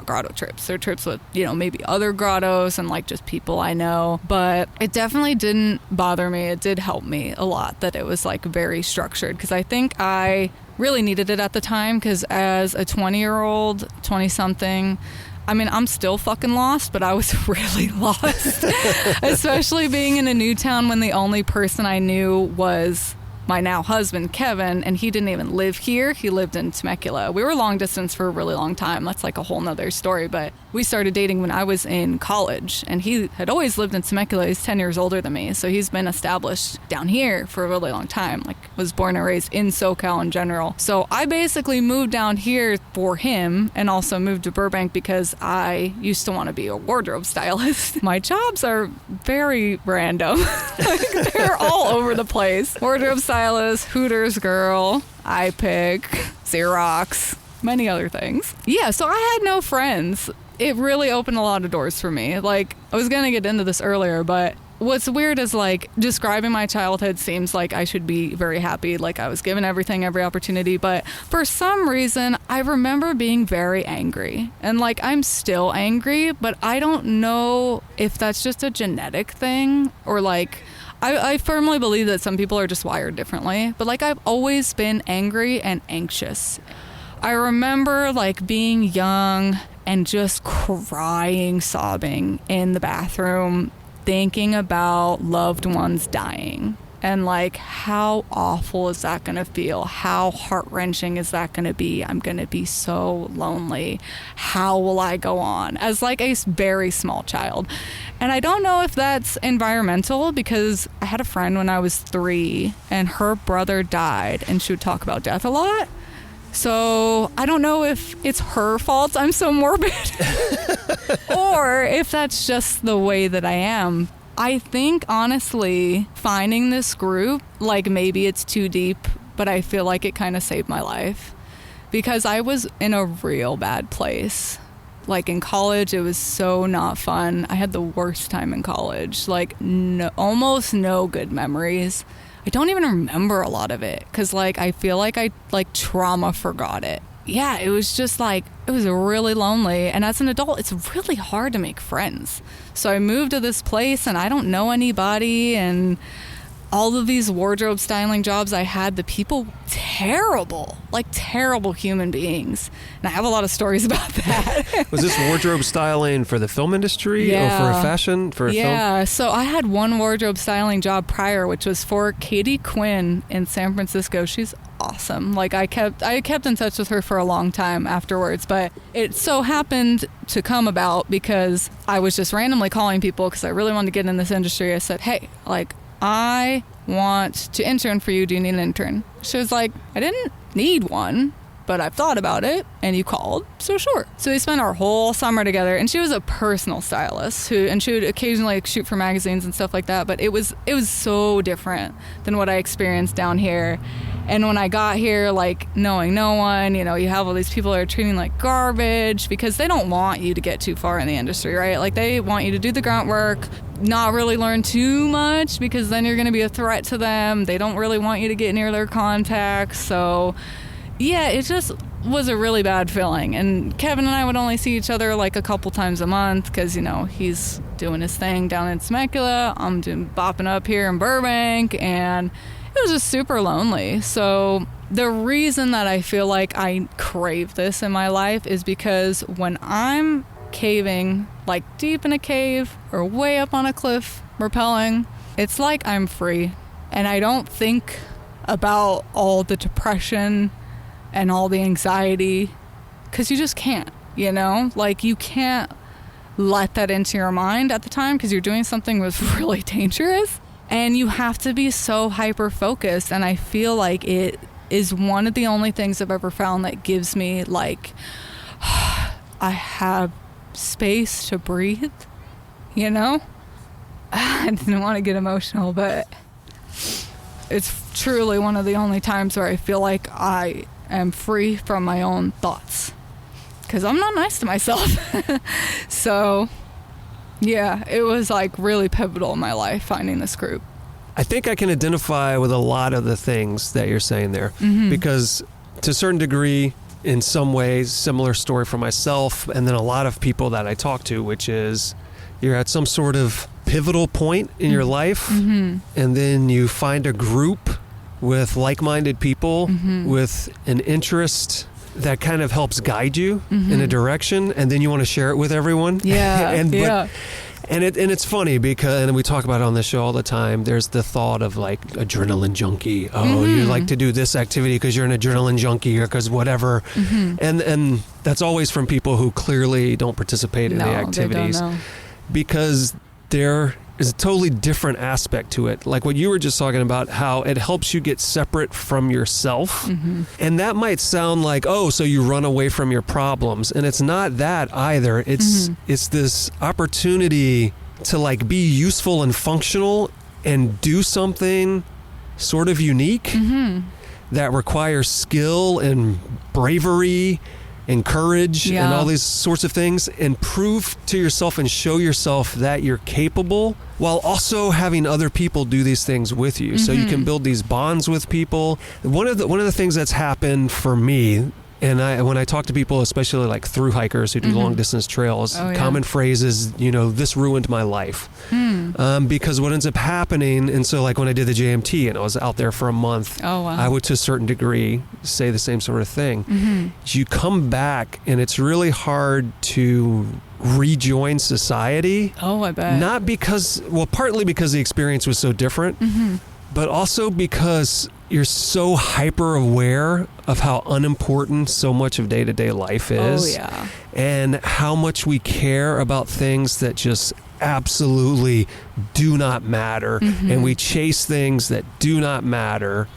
grotto trips. They're trips with maybe other grottos and like just people I know. But it definitely didn't bother me. It did help me a lot that it was like very structured, because I think I really needed it at the time, because as a 20-something, I mean, I'm still fucking lost, but I was really lost, especially being in a new town when the only person I knew was my now husband, Kevin, and he didn't even live here. He lived in Temecula. We were long distance for a really long time. That's like a whole nother story, but We started dating when I was in college, and he had always lived in Temecula. He's 10 years older than me, so he's been established down here for a really long time. Like, was born and raised in SoCal in general. So I basically moved down here for him, and also moved to Burbank because I used to want to be a wardrobe stylist. My jobs are very random. Like, they're all over the place. Wardrobe stylist, Hooters girl, iPick, Xerox, many other things. Yeah, so I had no friends. It really opened a lot of doors for me. Like, I was going to get into this earlier, but what's weird is, like, describing my childhood seems like I should be very happy, like I was given everything, every opportunity, but for some reason, I remember being very angry. And, like, I'm still angry, but I don't know if that's just a genetic thing or, like, I firmly believe that some people are just wired differently, but, like, I've always been angry and anxious. I remember, like, being young and just crying, sobbing in the bathroom, thinking about loved ones dying. And, like, how awful is that going to feel? How heart-wrenching is that going to be? I'm going to be so lonely. How will I go on? As, like, a very small child. And I don't know if that's environmental, because I had a friend when I was 3, and her brother died, and she would talk about death a lot. So I don't know if it's her fault I'm so morbid or if that's just the way that I am. I think, honestly, finding this group, like, maybe it's too deep, but I feel like it kind of saved my life because I was in a real bad place. Like, in college, it was so not fun. I had the worst time in college, like, almost no good memories. I don't even remember a lot of it because, like, I feel like I, like, trauma forgot it. Yeah, it was just, like, it was really lonely. And as an adult, it's really hard to make friends. So I moved to this place and I don't know anybody. And all of these wardrobe styling jobs I had, the people, terrible, like, terrible human beings. And I have a lot of stories about that. Was this wardrobe styling for the film industry or for a fashion, for a film? Yeah, so I had one wardrobe styling job prior, which was for Katie Quinn in San Francisco. She's awesome. Like, I kept in touch with her for a long time afterwards, but it so happened to come about because I was just randomly calling people because I really wanted to get in this industry. I said, hey, like, I want to intern for you. Do you need an intern? She was like, I didn't need one, but I've thought about it, and you called, so sure. So we spent our whole summer together, and she was a personal stylist and she would occasionally shoot for magazines and stuff like that, but it was so different than what I experienced down here. And when I got here, like, knowing no one, you know, you have all these people that are treating like garbage because they don't want you to get too far in the industry, right? Like, they want you to do the grunt work, not really learn too much because then you're going to be a threat to them. They don't really want you to get near their contacts. So, yeah, it just was a really bad feeling. And Kevin and I would only see each other like a couple times a month because, you know, he's doing his thing down in Temecula. I'm bopping up here in Burbank, and it was just super lonely. So the reason that I feel like I crave this in my life is because when I'm caving, like deep in a cave or way up on a cliff rappelling, it's like I'm free. And I don't think about all the depression and all the anxiety because you just can't, you know? Like, you can't let that into your mind at the time because you're doing something that's really dangerous. And you have to be so hyper-focused. And I feel like it is one of the only things I've ever found that gives me, like, I have space to breathe, you know? I didn't want to get emotional, but it's truly one of the only times where I feel like I am free from my own thoughts. Because I'm not nice to myself. So... yeah, it was, like, really pivotal in my life, finding this group. I think I can identify with a lot of the things that you're saying there because to a certain degree, in some ways, similar story for myself and then a lot of people that I talk to, which is you're at some sort of pivotal point in your life and then you find a group with like-minded people with an interest that kind of helps guide you in a direction, and then you want to share it with everyone. Yeah, And it's funny because, and we talk about it on this show all the time, there's the thought of like adrenaline junkie. Oh, you like to do this activity because you're an adrenaline junkie or because whatever. And that's always from people who clearly don't participate in the activities. They don't know. Because there is a totally different aspect to it. Like what you were just talking about, how it helps you get separate from yourself. And that might sound like, oh, so you run away from your problems. And it's not that either. It's this opportunity to like be useful and functional and do something sort of unique that requires skill and bravery and courage and all these sorts of things, and prove to yourself and show yourself that you're capable, while also having other people do these things with you. So you can build these bonds with people. One of the things that's happened for me, and when I talk to people, especially like through hikers who do long distance trails, common phrase is, this ruined my life. Because what ends up happening, and so like when I did the JMT and I was out there for a month, I would to a certain degree say the same sort of thing. You come back and it's really hard to rejoin society. Oh, I bet. Not because, well, partly because the experience was so different, but also because you're so hyper aware of how unimportant so much of day-to-day life is. Oh, yeah. And how much we care about things that just absolutely do not matter. And we chase things that do not matter.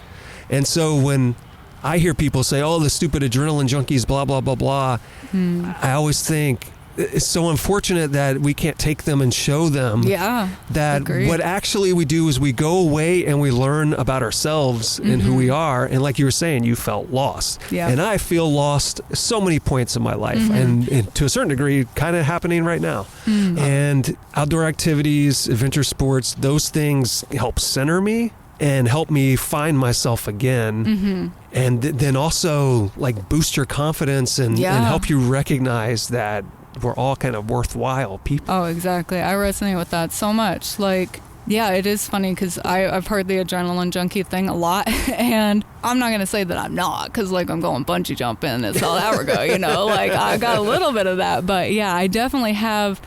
And so when I hear people say, oh, the stupid adrenaline junkies, blah, blah, blah, blah, I always think, it's so unfortunate that we can't take them and show them that agreed. What actually we do is we go away and we learn about ourselves and who we are. And like you were saying, you felt lost. And I feel lost so many points in my life, and to a certain degree kind of happening right now. And outdoor activities, adventure sports, those things help center me and help me find myself again. And then also like boost your confidence and help you recognize that we're all kind of worthwhile people. Oh, exactly. I resonate with that so much. Like, yeah, it is funny because I've heard the adrenaline junkie thing a lot, and I'm not going to say that I'm not, because like I'm going bungee jumping in South Africa, like I got a little bit of that. But yeah, I do have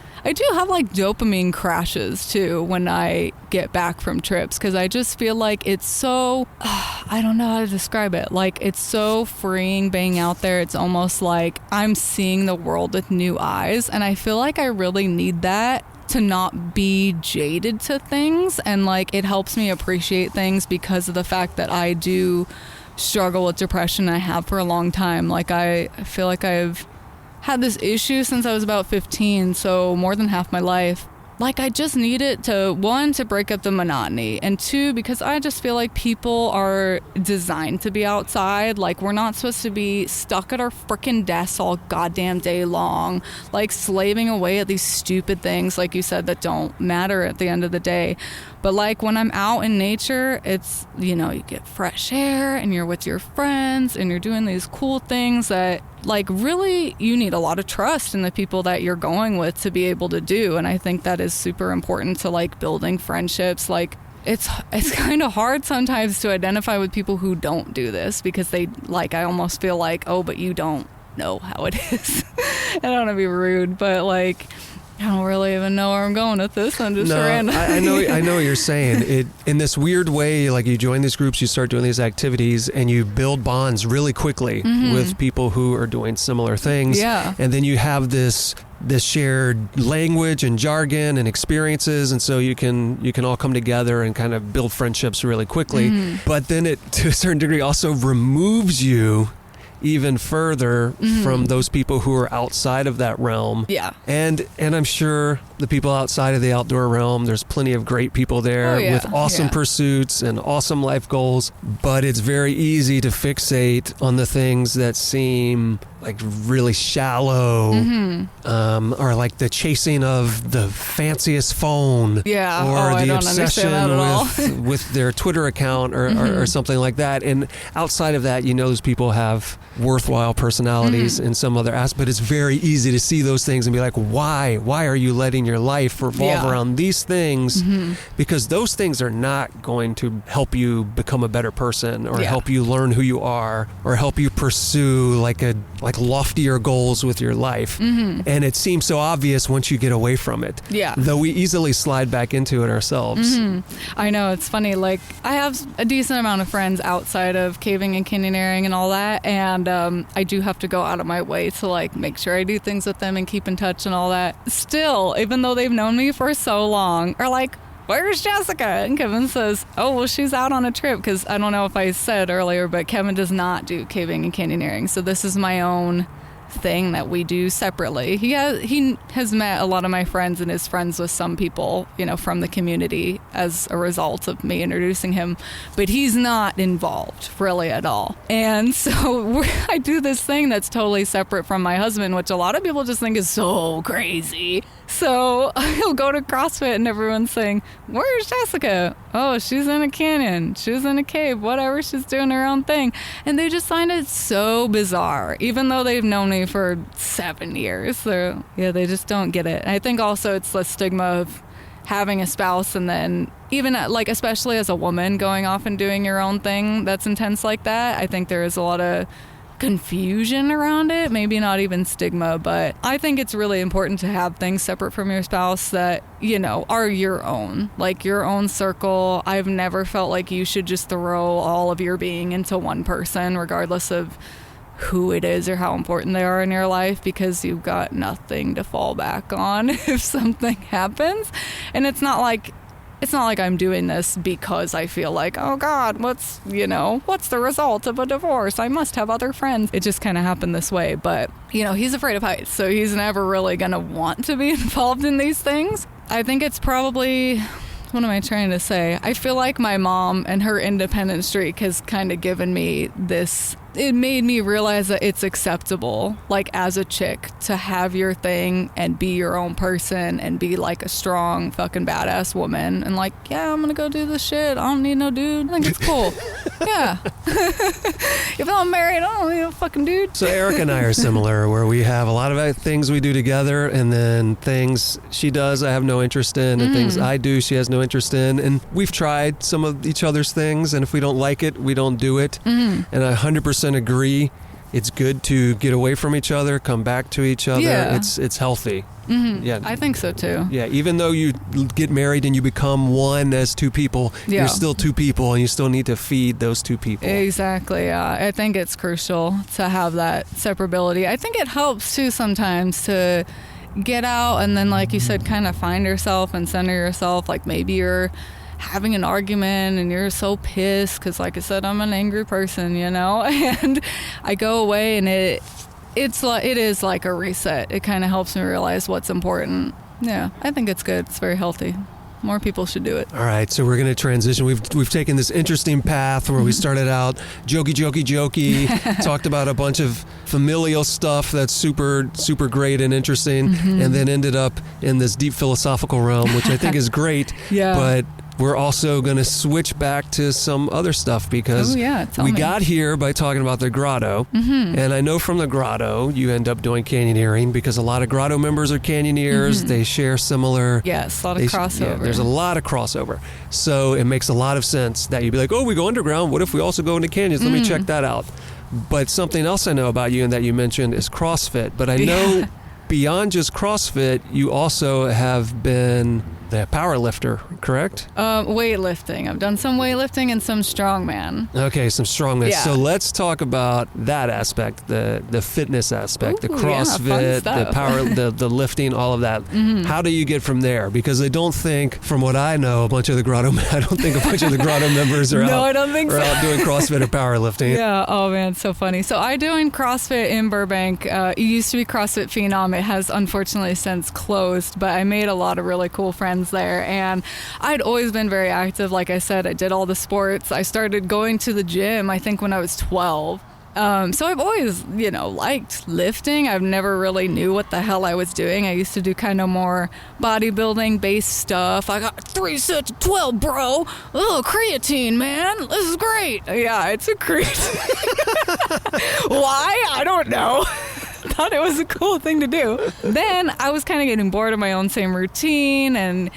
like dopamine crashes too when I get back from trips, because I just feel like it's so, I don't know how to describe it. Like it's so freeing being out there. It's almost like I'm seeing the world with new eyes. And I feel like I really need that to not be jaded to things. And like it helps me appreciate things because of the fact that I do struggle with depression. I have for a long time. Like I feel like I've had this issue since I was about 15, so more than half my life. Like I just need it to, one, to break up the monotony, and two, because I just feel like people are designed to be outside. Like we're not supposed to be stuck at our freaking desks all goddamn day long, like slaving away at these stupid things, like you said, that don't matter at the end of the day. But like when I'm out in nature, it's, you get fresh air and you're with your friends and you're doing these cool things that like really you need a lot of trust in the people that you're going with to be able to do. And I think that is super important to like building friendships. Like it's kind of hard sometimes to identify with people who don't do this, because they like, I almost feel like, oh, but you don't know how it is. I don't want to be rude, but like, I don't really even know where I'm going with this. I'm just random. I know what you're saying. It, in this weird way, like you join these groups, you start doing these activities, and you build bonds really quickly with people who are doing similar things. Yeah. And then you have this shared language and jargon and experiences, and so you can all come together and kind of build friendships really quickly. But then it, to a certain degree, also removes you even further from those people who are outside of that realm. Yeah. And I'm sure the people outside of the outdoor realm, there's plenty of great people there with awesome pursuits and awesome life goals, but it's very easy to fixate on the things that seem like really shallow, or like the chasing of the fanciest phone, or the obsession with their Twitter account or something like that. And outside of that, those people have worthwhile personalities in some other aspect, but it's very easy to see those things and be like, why are you letting your life revolve around these things? Because those things are not going to help you become a better person, or help you learn who you are, or help you pursue like a like loftier goals with your life. And it seems so obvious once you get away from it. Yeah. Though we easily slide back into it ourselves. I know, it's funny. Like, I have a decent amount of friends outside of caving and canyoneering and all that, and I do have to go out of my way to like make sure I do things with them and keep in touch and all that. Still, even though they've known me for so long, are like, where's Jessica? And Kevin says, oh, well, she's out on a trip, because I don't know if I said earlier, but Kevin does not do caving and canyoneering. So this is my own thing that we do separately. He has met a lot of my friends and is friends with some people, you know, from the community as a result of me introducing him, but he's not involved really at all. And so I do this thing that's totally separate from my husband, which a lot of people just think is so crazy. So he'll go to CrossFit and everyone's saying, where's Jessica? Oh, she's in a canyon. She's in a cave, whatever. She's doing her own thing. And they just find it so bizarre, even though they've known me for 7 years. So yeah, they just don't get it. And I think also it's the stigma of having a spouse, and then even like, especially as a woman, going off and doing your own thing that's intense like that. I think there is a lot of confusion around it, maybe not even stigma, but I think it's really important to have things separate from your spouse that, you know, are your own, like your own circle. I've never felt like you should just throw all of your being into one person, regardless of who it is or how important they are in your life, because you've got nothing to fall back on if something happens. And it's not like I'm doing this because I feel like, oh God, what's the result of a divorce? I must have other friends. It just kind of happened this way. But, you know, he's afraid of heights, so he's never really going to want to be involved in these things. I think it's probably, what am I trying to say? I feel like my mom and her independent streak has kind of given me this. It made me realize that it's acceptable, like as a chick, to have your thing and be your own person and be like a strong fucking badass woman and like, yeah, I'm gonna go do this shit. I don't need no dude. I think it's cool. Yeah. If I'm married, I don't need a fucking dude. So Eric and I are similar, where we have a lot of things we do together, and then things she does I have no interest in, and things I do she has no interest in. And we've tried some of each other's things, and if we don't like it, we don't do it. And I 100% agree. It's good to get away from each other, come back to each other. Yeah. It's healthy. Yeah, I think so too. Yeah, even though you get married and you become one as two people, you're still two people, and you still need to feed those two people. Exactly. Yeah, I think it's crucial to have that separability. I think it helps too sometimes to get out and then, like you said, kind of find yourself and center yourself. Like maybe you're having an argument and you're so pissed because, like I said, I'm an angry person, you know, and I go away and it is like a reset. It kind of helps me realize what's important. Yeah, I think it's good. It's very healthy. More people should do it. All right, so we're going to transition. We've taken this interesting path where we started out jokey, talked about a bunch of familial stuff that's super, super great and interesting, and then ended up in this deep philosophical realm, which I think is great. Yeah. But we're also going to switch back to some other stuff because we got here by talking about the grotto. And I know from the grotto, you end up doing canyoneering because a lot of grotto members are canyoneers. They share similar. Yes, a lot of crossover. There's a lot of crossover. So it makes a lot of sense that you'd be like, oh, we go underground. What if we also go into canyons? Let me check that out. But something else I know about you and that you mentioned is CrossFit. But I know beyond just CrossFit, you also have been the power lifter, correct? Weightlifting. I've done some weightlifting and some strongman. Okay, some strongman. Yeah. So let's talk about that aspect, the fitness aspect, the CrossFit, the power, the lifting, all of that. How do you get from there? Because I don't think, from what I know, I don't think a bunch of the grotto members are I don't think so. out doing CrossFit or powerlifting. Yeah. Oh man, so funny. So I joined CrossFit in Burbank. It used to be CrossFit Phenom. It has unfortunately since closed, but I made a lot of really cool friends there, and I'd always been very active. Like I said, I did all the sports. I started going to the gym, I think, when I was 12. So I've always, liked lifting. I've never really knew what the hell I was doing. I used to do kind of more bodybuilding based stuff. I got 3 sets of 12, bro. Oh, creatine, man. This is great. Yeah, it's a creatine. Why? I don't know. Thought it was a cool thing to do. Then I was kind of getting bored of my own same routine, and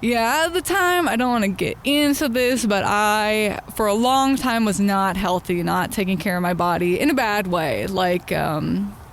Yeah, at the time, I don't want to get into this, but I, for a long time, was not healthy, not taking care of my body in a bad way. Like, I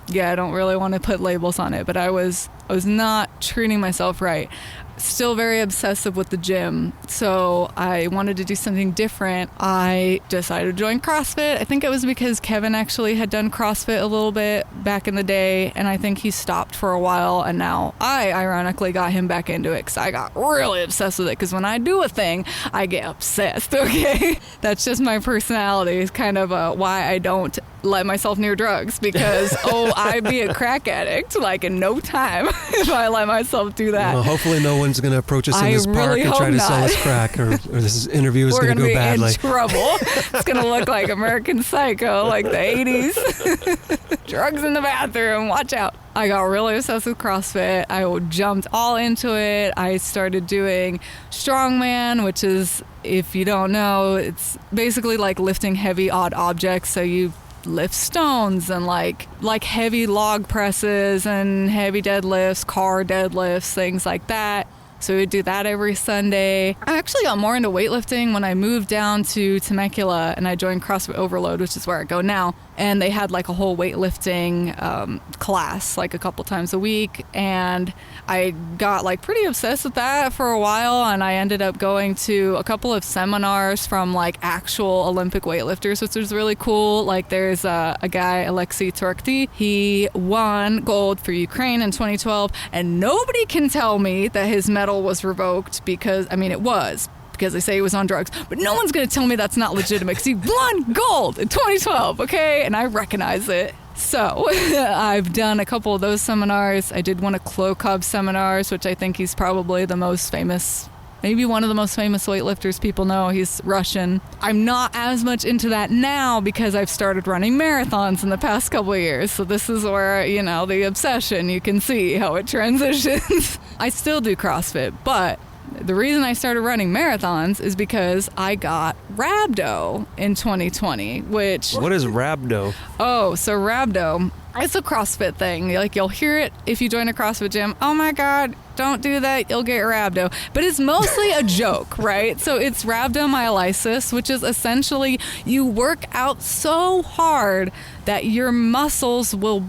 don't really want to put labels on it, but I was not treating myself right. Still very obsessive with the gym, so I wanted to do something different. I decided to join CrossFit. I think it was because Kevin actually had done CrossFit a little bit back in the day, and I think he stopped for a while, and now I ironically got him back into it because I got really obsessed with it, because when I do a thing, I get obsessed, okay? That's just my personality. It's kind of why I don't let myself near drugs, because I'd be a crack addict like in no time if I let myself do that. Well, hopefully no one's going to approach us in this park and try to sell us crack, or this interview is going to go badly. We're going to be in trouble. It's going to look like American Psycho, like the 80s. Drugs in the bathroom, watch out. I got really obsessed with CrossFit. I jumped all into it. I started doing strongman, which is, if you don't know, it's basically like lifting heavy odd objects. So you lift stones and like heavy log presses and heavy deadlifts, car deadlifts, things like that. So we'd do that every Sunday. I actually got more into weightlifting when I moved down to Temecula and I joined CrossFit Overload, which is where I go now. And they had like a whole weightlifting class like a couple times a week. And I got like pretty obsessed with that for a while. And I ended up going to a couple of seminars from like actual Olympic weightlifters, which was really cool. Like there's a guy, Alexei Torokty. He won gold for Ukraine in 2012. And nobody can tell me that his medal was revoked, because, I mean, it was, because they say he was on drugs, but no one's going to tell me that's not legitimate, because he won gold in 2012, okay? And I recognize it. So I've done a couple of those seminars. I did one of Klokov's seminars, which I think he's probably the most famous, maybe one of the most famous weightlifters people know. He's Russian. I'm not as much into that now because I've started running marathons in the past couple of years. So this is where, the obsession, you can see how it transitions. I still do CrossFit, but the reason I started running marathons is because I got Rhabdo in 2020, which... What is Rhabdo? Oh, so Rhabdo, it's a CrossFit thing. Like, you'll hear it if you join a CrossFit gym. Oh my God, don't do that, you'll get Rhabdo. But it's mostly a joke, right? So it's rhabdomyolysis, which is essentially you work out so hard that your muscles will,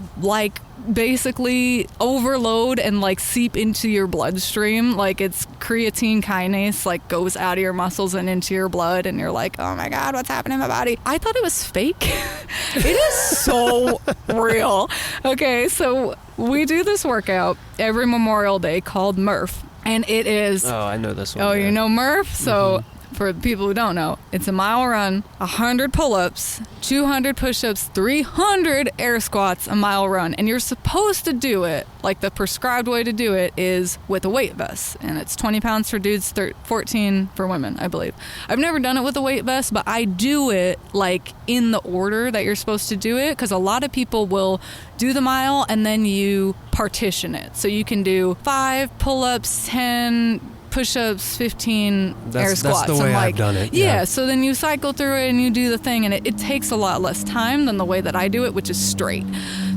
basically overload and seep into your bloodstream. Like, it's creatine kinase goes out of your muscles and into your blood, and you're like, oh my God, what's happening in my body? I thought it was fake. It is so real. Okay, so we do this workout every Memorial Day called Murph, and it is... Oh, I know this one. Oh, you know Murph? So for people who don't know, it's a mile run, 100 pull-ups, 200 push-ups, 300 air squats, a mile run. And you're supposed to do it, the prescribed way to do it is with a weight vest. And it's 20 pounds for dudes, 14 for women, I believe. I've never done it with a weight vest, but I do it in the order that you're supposed to do it, because a lot of people will do the mile and then you partition it. So you can do 5 pull-ups, 10 push-ups, 15 air squats. That's the way I've done it. Yeah, so then you cycle through it and you do the thing, and it takes a lot less time than the way that I do it, which is straight.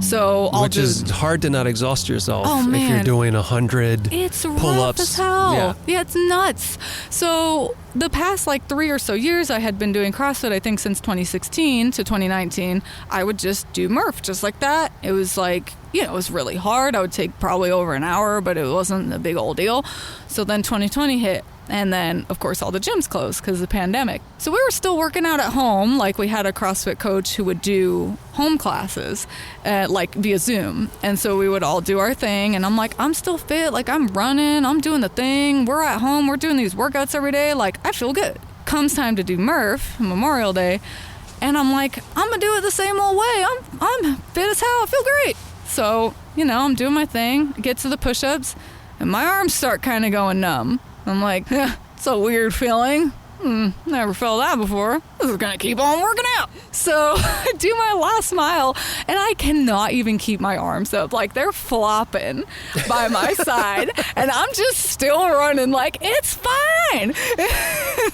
So Which is hard to not exhaust yourself if you're doing 100 it's pull-ups. Rough as hell. Yeah, it's nuts. So the past 3 or so years I had been doing CrossFit, I think since 2016 to 2019, I would just do Murph just like that. It was it was really hard. I would take probably over an hour, but it wasn't a big old deal. So then 2020 hit. And then, of course, all the gyms closed because of the pandemic. So we were still working out at home. We had a CrossFit coach who would do home classes, via Zoom. And so we would all do our thing. And I'm I'm still fit. I'm running. I'm doing the thing. We're at home. We're doing these workouts every day. I feel good. Comes time to do Murph, Memorial Day. And I'm I'm going to do it the same old way. I'm fit as hell. I feel great. So, I'm doing my thing. Get to the push-ups. And my arms start kind of going numb. I'm it's a weird feeling. Never felt that before. This is gonna keep on working out. So I do my last mile, and I cannot even keep my arms up. They're flopping by my side, and I'm just still running it's fine.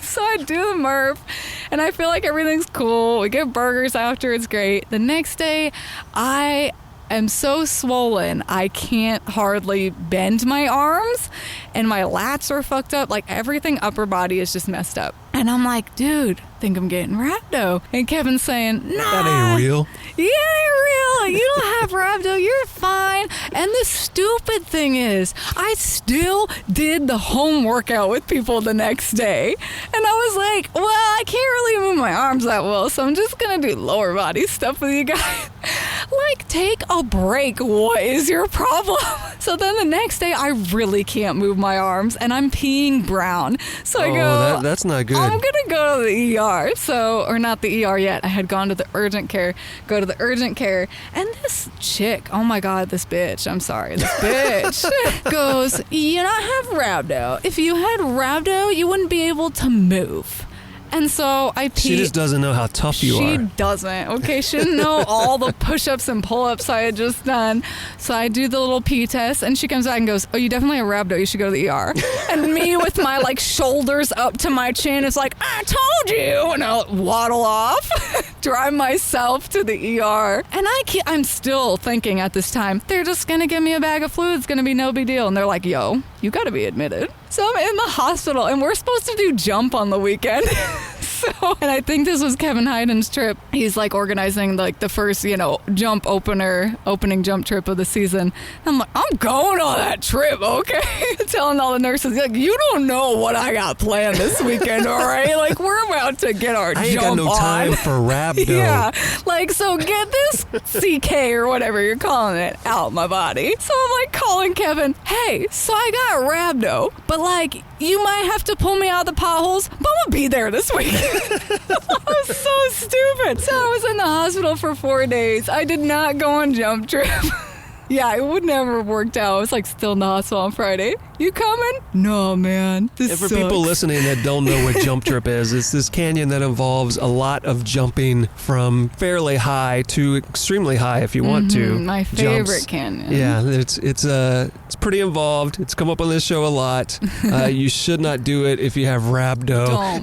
So I do the Murph, and I feel everything's cool. We get burgers after, it's great. The next day, I am so swollen, I can't hardly bend my arms, and my lats are fucked up. Like, everything upper body is just messed up. And I'm like, dude, think I'm getting rhabdo. And Kevin's saying, nah. That ain't real. Yeah, ain't real. You don't have rhabdo. You're fine. And the stupid thing is, I still did the home workout with people the next day. And I was like, well, I can't really move my arms that well, so I'm just going to do lower body stuff with you guys. Like, take a break. What is your problem? So then the next day, I really can't move my arms, and I'm peeing brown. So I go, that's not good. I'm going to go to the ER. So, or not the ER yet. I had gone to the urgent care, and this chick, oh my God, this bitch, goes, you don't have rhabdo. If you had rhabdo, you wouldn't be able to move. And so I pee. She just doesn't know how tough you are. She doesn't. Okay, she didn't know all the push-ups and pull-ups I had just done. So I do the little pee test, and she comes back and goes, oh, you definitely have rhabdo. You should go to the ER. And me with my, like, shoulders up to my chin is like, I told you. And I'll waddle off, drive myself to the ER. And I'm still thinking at this time, they're just going to give me a bag of fluids. It's going to be no big deal. And they're like, yo, you got to be admitted. So I'm in the hospital, and we're supposed to do jump on the weekend. And I think this was Kevin Hayden's trip. He's like organizing like the first, opening jump trip of the season. I'm like, I'm going on that trip, okay? Telling all the nurses, like, you don't know what I got planned this weekend, all right? Like, we're about to get our jump on. I ain't got no time for rhabdo. Yeah, like, so get this CK or whatever you're calling it out my body. So I'm like calling Kevin, hey, so I got rhabdo, but like, you might have to pull me out of the potholes, but I'm gonna be there this week. I was so stupid. So I was in the hospital for 4 days. I did not go on jump trip. Yeah, it would never have worked out. I was like still in the hospital on Friday. You coming? No, man. This for sucks. People listening that don't know what jump trip is, it's this canyon that involves a lot of jumping from fairly high to extremely high if you want to. My favorite jumps. canyon. Yeah, it's pretty involved. It's come up on this show a lot. You should not do it if you have rhabdo.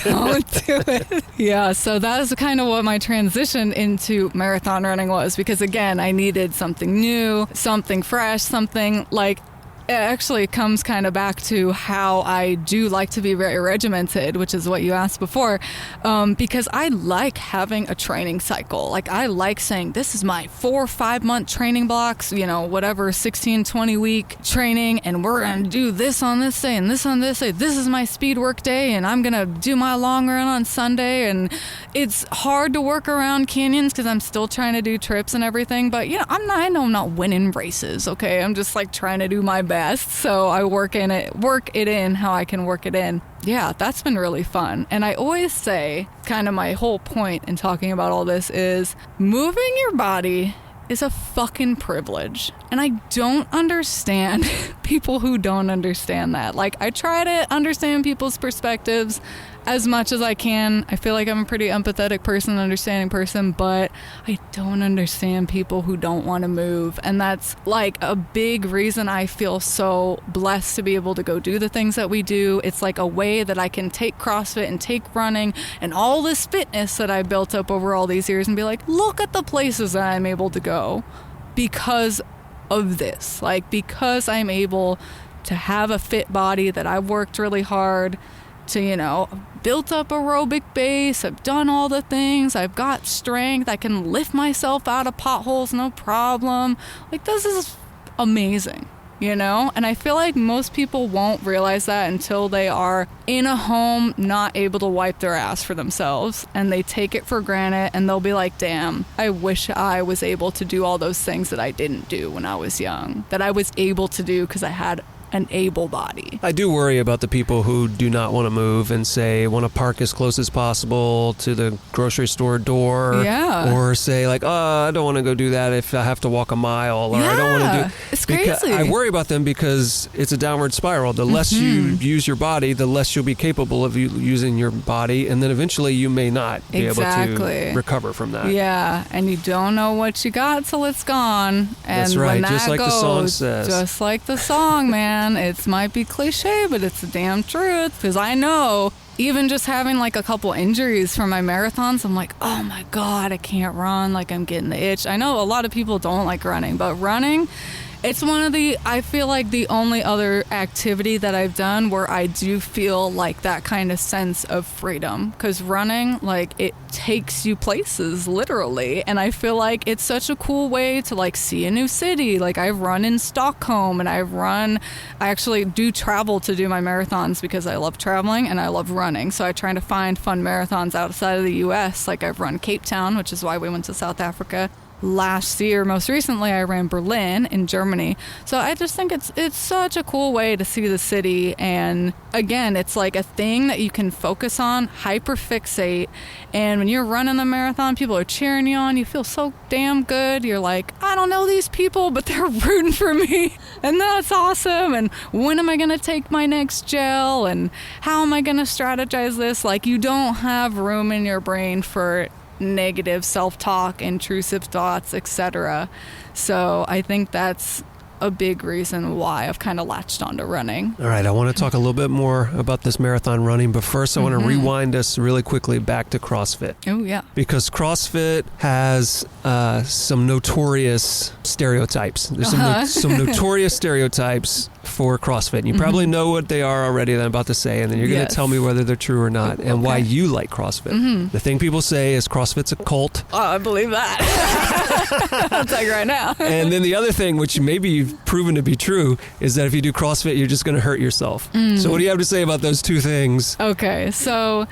Don't do it. Yeah, so that is kind of what my transition into marathon running was, because again, I needed something new, something fresh, something like, it actually comes kind of back to how I do like to be very regimented, which is what you asked before, because I like having a training cycle. Like, I like saying, this is my 4 or 5 month training blocks, whatever, 16, 20 week training, and we're going to do this on this day and this on this day. This is my speed work day, and I'm going to do my long run on Sunday. And it's hard to work around canyons because I'm still trying to do trips and everything, but I know I'm not winning races, okay? I'm just like trying to do my best. So I work it in how I can work it in. Yeah, that's been really fun. And I always say, kind of my whole point in talking about all this is, moving your body is a fucking privilege. And I don't understand people who don't understand that. Like, I try to understand people's perspectives as much as I can. I feel like I'm a pretty empathetic person, understanding person, but I don't understand people who don't want to move. And that's like a big reason I feel so blessed to be able to go do the things that we do. It's like a way that I can take CrossFit and take running and all this fitness that I built up over all these years and be like, look at the places that I'm able to go because of this. Like, because I'm able to have a fit body that I've worked really hard to, built up aerobic base. I've done all the things. I've got strength. I can lift myself out of potholes, no problem. Like, this is amazing, And I feel like most people won't realize that until they are in a home, not able to wipe their ass for themselves. And they take it for granted, and they'll be like, damn, I wish I was able to do all those things that I didn't do when I was young, that I was able to do because I had an able body. I do worry about the people who do not want to move and say want to park as close as possible to the grocery store door. Yeah. Or say like, I don't want to go do that if I have to walk a mile, or I don't want to do. It's crazy. I worry about them because it's a downward spiral. The less you use your body, the less you'll be capable of using your body, and then eventually you may not be able to recover from that. Yeah, and you don't know what you got till it's gone. And that's right. when that just like goes, the song says. Just like the song, man. man. It might be cliche, but it's the damn truth. Because I know, even just having like a couple injuries from my marathons, I'm like, oh my God, I can't run. Like, I'm getting the itch. I know a lot of people don't like running, but running, it's I feel like the only other activity that I've done where I do feel like that kind of sense of freedom. Because running, like, it takes you places, literally. And I feel like it's such a cool way to, like, see a new city. Like, I've run in Stockholm, and I actually do travel to do my marathons because I love traveling and I love running. So I try to find fun marathons outside of the U.S. Like, I've run Cape Town, which is why we went to South Africa last year. Most recently, I ran Berlin in Germany. So I just think it's such a cool way to see the city. And again, it's like a thing that you can focus on, hyperfixate. And when you're running the marathon, people are cheering you on. You feel so damn good. You're like, I don't know these people, but they're rooting for me. And that's awesome. And when am I going to take my next gel? And how am I going to strategize this? Like, you don't have room in your brain for negative self-talk, intrusive thoughts, etc. So I think that's a big reason why I've kind of latched onto running. All right, I want to talk a little bit more about this marathon running, but first I want to rewind us really quickly back to CrossFit. Oh, yeah. Because CrossFit has some notorious stereotypes. There's some notorious stereotypes for CrossFit. And you probably know what they are already that I'm about to say, and then you're going to tell me whether they're true or not and why you like CrossFit. The thing people say is CrossFit's a cult. Oh, I believe that. I'll tell you right now. And then the other thing, which maybe you've proven to be true, is that if you do CrossFit, you're just going to hurt yourself. So what do you have to say about those two things? Okay, so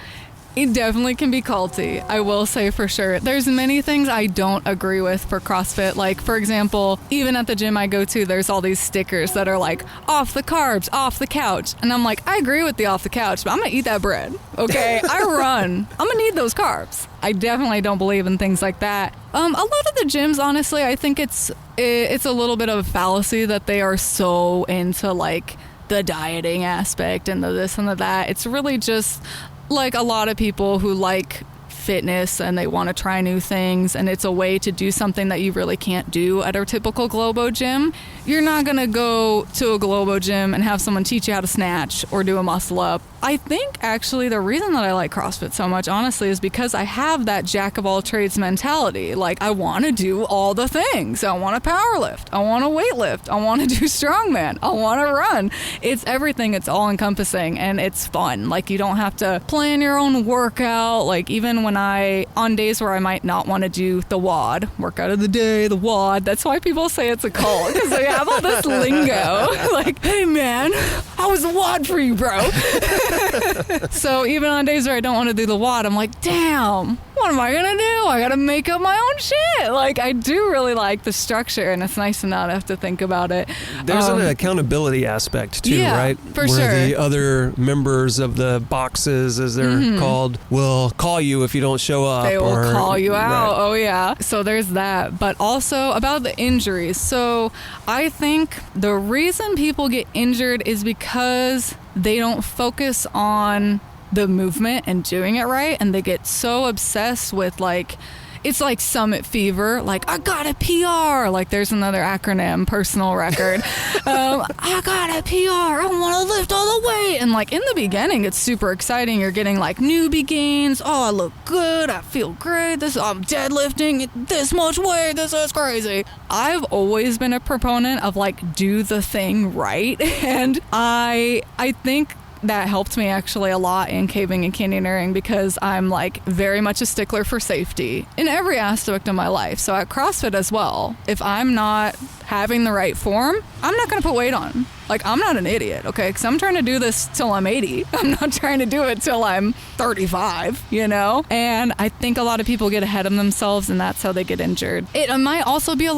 it definitely can be culty, I will say for sure. There's many things I don't agree with for CrossFit. Like, for example, even at the gym I go to, there's all these stickers that are like, off the carbs, off the couch. And I'm like, I agree with the off the couch, but I'm going to eat that bread, okay? I run. I'm going to need those carbs. I definitely don't believe in things like that. A lot of the gyms, honestly, I think it's a little bit of a fallacy that they are so into, like, the dieting aspect and the this and the that. It's really just like a lot of people who like fitness and they want to try new things, and it's a way to do something that you really can't do at a typical Globo gym. You're not going to go to a Globo gym and have someone teach you how to snatch or do a muscle up. I think actually the reason that I like CrossFit so much, honestly, is because I have that jack of all trades mentality. Like, I want to do all the things. I want to powerlift. I want to weightlift. I want to do strongman. I want to run. It's everything. It's all encompassing, and it's fun. Like, you don't have to plan your own workout. Like, even when on days where I might not want to do the WOD, workout of the day, the WOD, that's why people say it's a cult, because they have all this lingo. Like, hey man, how was the WOD for you, bro? So even on days where I don't want to do the WOD, I'm like, damn, what am I going to do? I got to make up my own shit. Like, I do really like the structure, and it's nice to not have to think about it. There's an accountability aspect too, right? For Where sure. the other members of the boxes, as they're called, will call you if you don't show up. They will call you out. Right. Oh, yeah. So there's that. But also about the injuries. So I think the reason people get injured is because they don't focus on the movement and doing it right, and they get so obsessed with, like, it's like summit fever. Like, I got a PR. Like, there's another acronym, personal record. I got a PR. I want to lift all the weight. And, like, in the beginning, it's super exciting. You're getting, like, newbie gains. Oh, I look good. I feel great. I'm deadlifting this much weight. This is crazy. I've always been a proponent of, like, do the thing right. And I think that helped me actually a lot in caving and canyoneering, because I'm like very much a stickler for safety in every aspect of my life. So at CrossFit as well, if I'm not having the right form, I'm not going to put weight on. Like, I'm not an idiot, okay? Because I'm trying to do this till I'm 80. I'm not trying to do it till I'm 35, you know? And I think a lot of people get ahead of themselves, and that's how they get injured. It might also be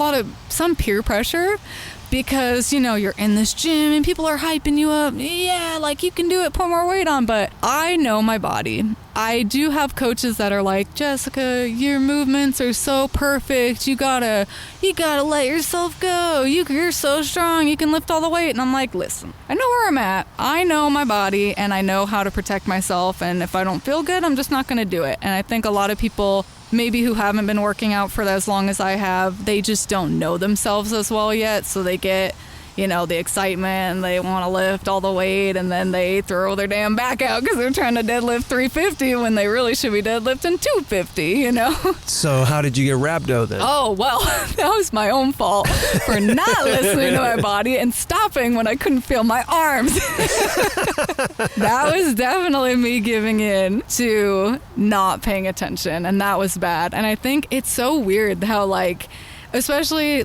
some peer pressure, because, you know, you're in this gym and people are hyping you up. Yeah, like, you can do it, put more weight on. But I know my body. I do have coaches that are like, Jessica, your movements are so perfect. You gotta let yourself go. You're so strong. You can lift all the weight. And I'm like, listen, I know where I'm at. I know my body, and I know how to protect myself. And if I don't feel good, I'm just not going to do it. And I think a lot of people, maybe who haven't been working out for as long as I have, they just don't know themselves as well yet. So they get the excitement, and they want to lift all the weight, and then they throw their damn back out because they're trying to deadlift 350 when they really should be deadlifting 250, So how did you get rhabdo then? Oh, well, that was my own fault for not listening to my body and stopping when I couldn't feel my arms. That was definitely me giving in to not paying attention, and that was bad. And I think it's so weird how, especially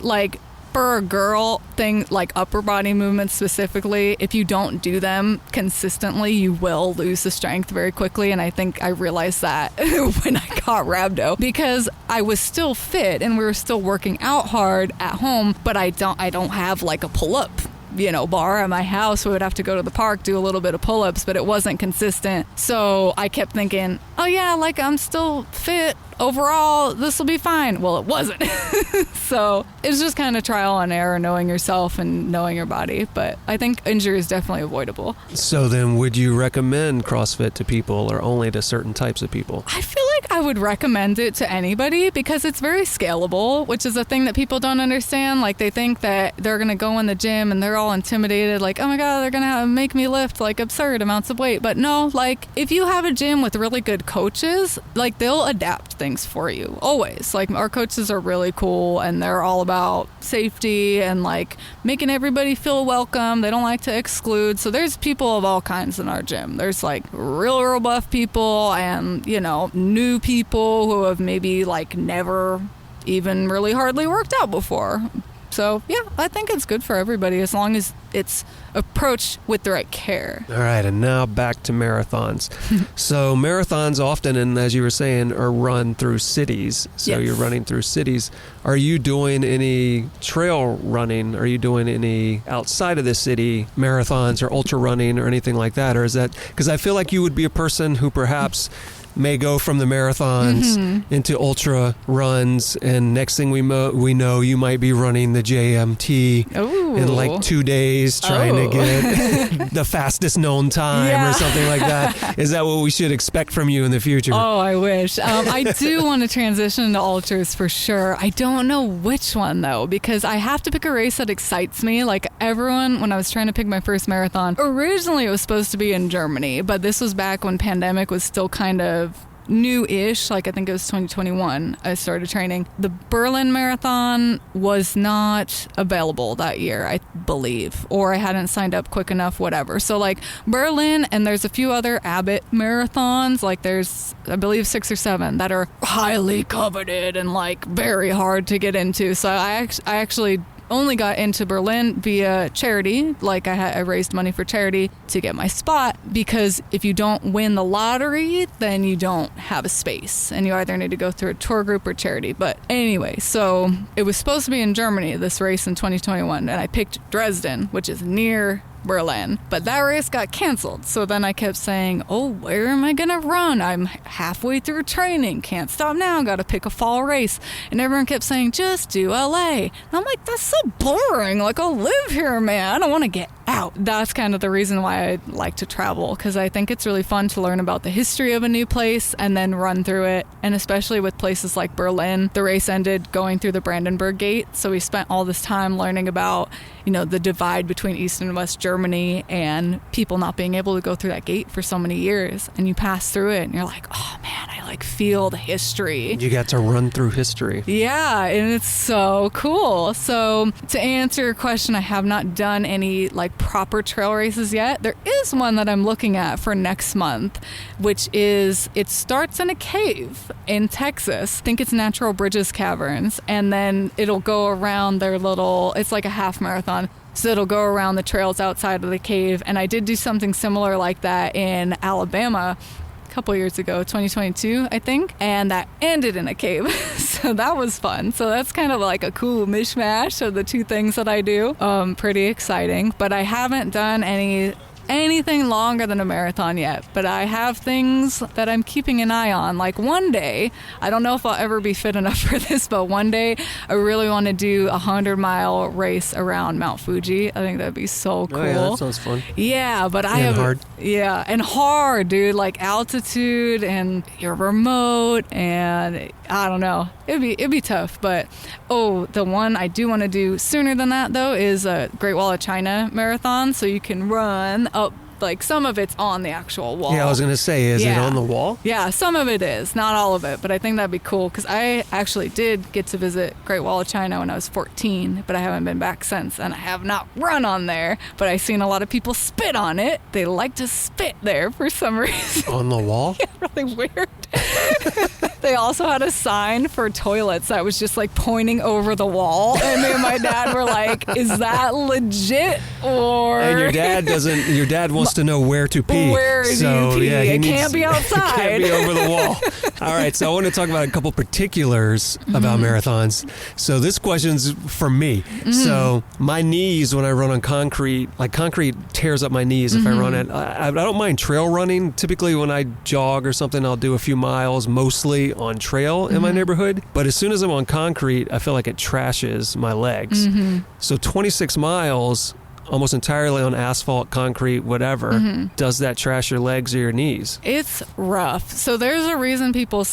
for a girl thing, like upper body movements specifically, if you don't do them consistently, you will lose the strength very quickly. And I think I realized that when I got rhabdo, because I was still fit and we were still working out hard at home, but I don't have like a pull-up bar at my house. We would have to go to the park, do a little bit of pull-ups, but it wasn't consistent. So I kept thinking, oh yeah, I'm still fit overall, this will be fine. Well, it wasn't. So it's just kind of trial and error, knowing yourself and knowing your body. But I think injury is definitely avoidable. So then would you recommend CrossFit to people or only to certain types of people? I feel like I would recommend it to anybody because it's very scalable, which is a thing that people don't understand. They think that they're going to go in the gym and they're all intimidated, oh my God, they're going to make me lift absurd amounts of weight. But no, if you have a gym with really good coaches, they'll adapt things for you always. Our coaches are really cool and they're all about safety and making everybody feel welcome. They don't like to exclude. So there's people of all kinds in our gym. There's real buff people and new people who have maybe never even really hardly worked out before. So yeah, I think it's good for everybody as long as it's approached with the right care. All right, and now back to marathons. So marathons often, and as you were saying, are run through cities. So Yes. You're running through cities. Are you doing any trail running? Are you doing any outside of the city marathons or ultra running or anything like that? Or is that, because I feel like you would be a person who perhaps may go from the marathons into ultra runs, and next thing we know, you might be running the JMT in 2 days, trying to get the fastest known time or something like that. Is that what we should expect from you in the future? Oh, I wish. I do want to transition into ultras for sure. I don't know which one though, because I have to pick a race that excites me. Everyone, when I was trying to pick my first marathon, originally it was supposed to be in Germany, but this was back when pandemic was still kind of new-ish. I think it was 2021 I started training. The Berlin Marathon was not available that year, I believe, or I hadn't signed up quick enough, whatever. So Berlin, and there's a few other Abbott marathons, there's I believe 6 or 7 that are highly coveted and very hard to get into. So I actually only got into Berlin via charity. I raised money for charity to get my spot, because if you don't win the lottery, then you don't have a space and you either need to go through a tour group or charity. But anyway, so it was supposed to be in Germany, this race in 2021, and I picked Dresden, which is near Berlin, but that race got canceled. So then I kept saying, oh, where am I gonna run? I'm halfway through training, can't stop now, gotta pick a fall race. And everyone kept saying, just do LA. And I'm like, that's so boring, I'll live here, man, I don't want to get out. That's kind of the reason why I like to travel, because I think it's really fun to learn about the history of a new place and then run through it. And especially with places like Berlin, the race ended going through the Brandenburg Gate, so we spent all this time learning about the divide between East and West Germany and people not being able to go through that gate for so many years. And you pass through it and you're like, oh man, I feel the history. You got to run through history. Yeah, and it's so cool. So to answer your question, I have not done any proper trail races yet. There is one that I'm looking at for next month, which is, it starts in a cave in Texas. I think it's Natural Bridges Caverns, and then it'll go around their little, it's like a half marathon. So it'll go around the trails outside of the cave. And I did do something similar like that in Alabama a couple years ago, 2022, I think. And that ended in a cave. So that was fun. So that's kind of a cool mishmash of the two things that I do. Pretty exciting. But I haven't done anything longer than a marathon yet, but I have things that I'm keeping an eye on. One day, I don't know if I'll ever be fit enough for this, but one day I really want to do a 100-mile race around Mount Fuji. I think that'd be so cool. Oh yeah, that sounds fun. Yeah, but hard. Yeah, and hard, dude. Altitude, and you're remote, and I don't know. it'd be tough. But the one I do want to do sooner than that though is a Great Wall of China marathon. So you can run up. Like some of it's on the actual wall. Yeah, I was going to say, is it on the wall? Yeah, some of it is. Not all of it, but I think that'd be cool because I actually did get to visit Great Wall of China when I was 14, but I haven't been back since, and I have not run on there, but I've seen a lot of people spit on it. They like to spit there for some reason. On the wall? Yeah, really weird. They also had a sign for toilets that was just like pointing over the wall, and me and my dad were like, is that legit? Or and your dad wants to know where to pee. Where do you pee? Yeah, it can't be outside. It can't be over the wall. All right, so I want to talk about a couple particulars about marathons. So this question's for me. So my knees when I run on concrete, like concrete tears up my knees if I run it. I don't mind trail running. Typically when I jog or something, I'll do a few miles, mostly on trail in my neighborhood. But as soon as I'm on concrete, I feel like it trashes my legs. So 26 miles, almost entirely on asphalt, concrete, whatever, does that trash your legs or your knees? It's rough. So there's a reason people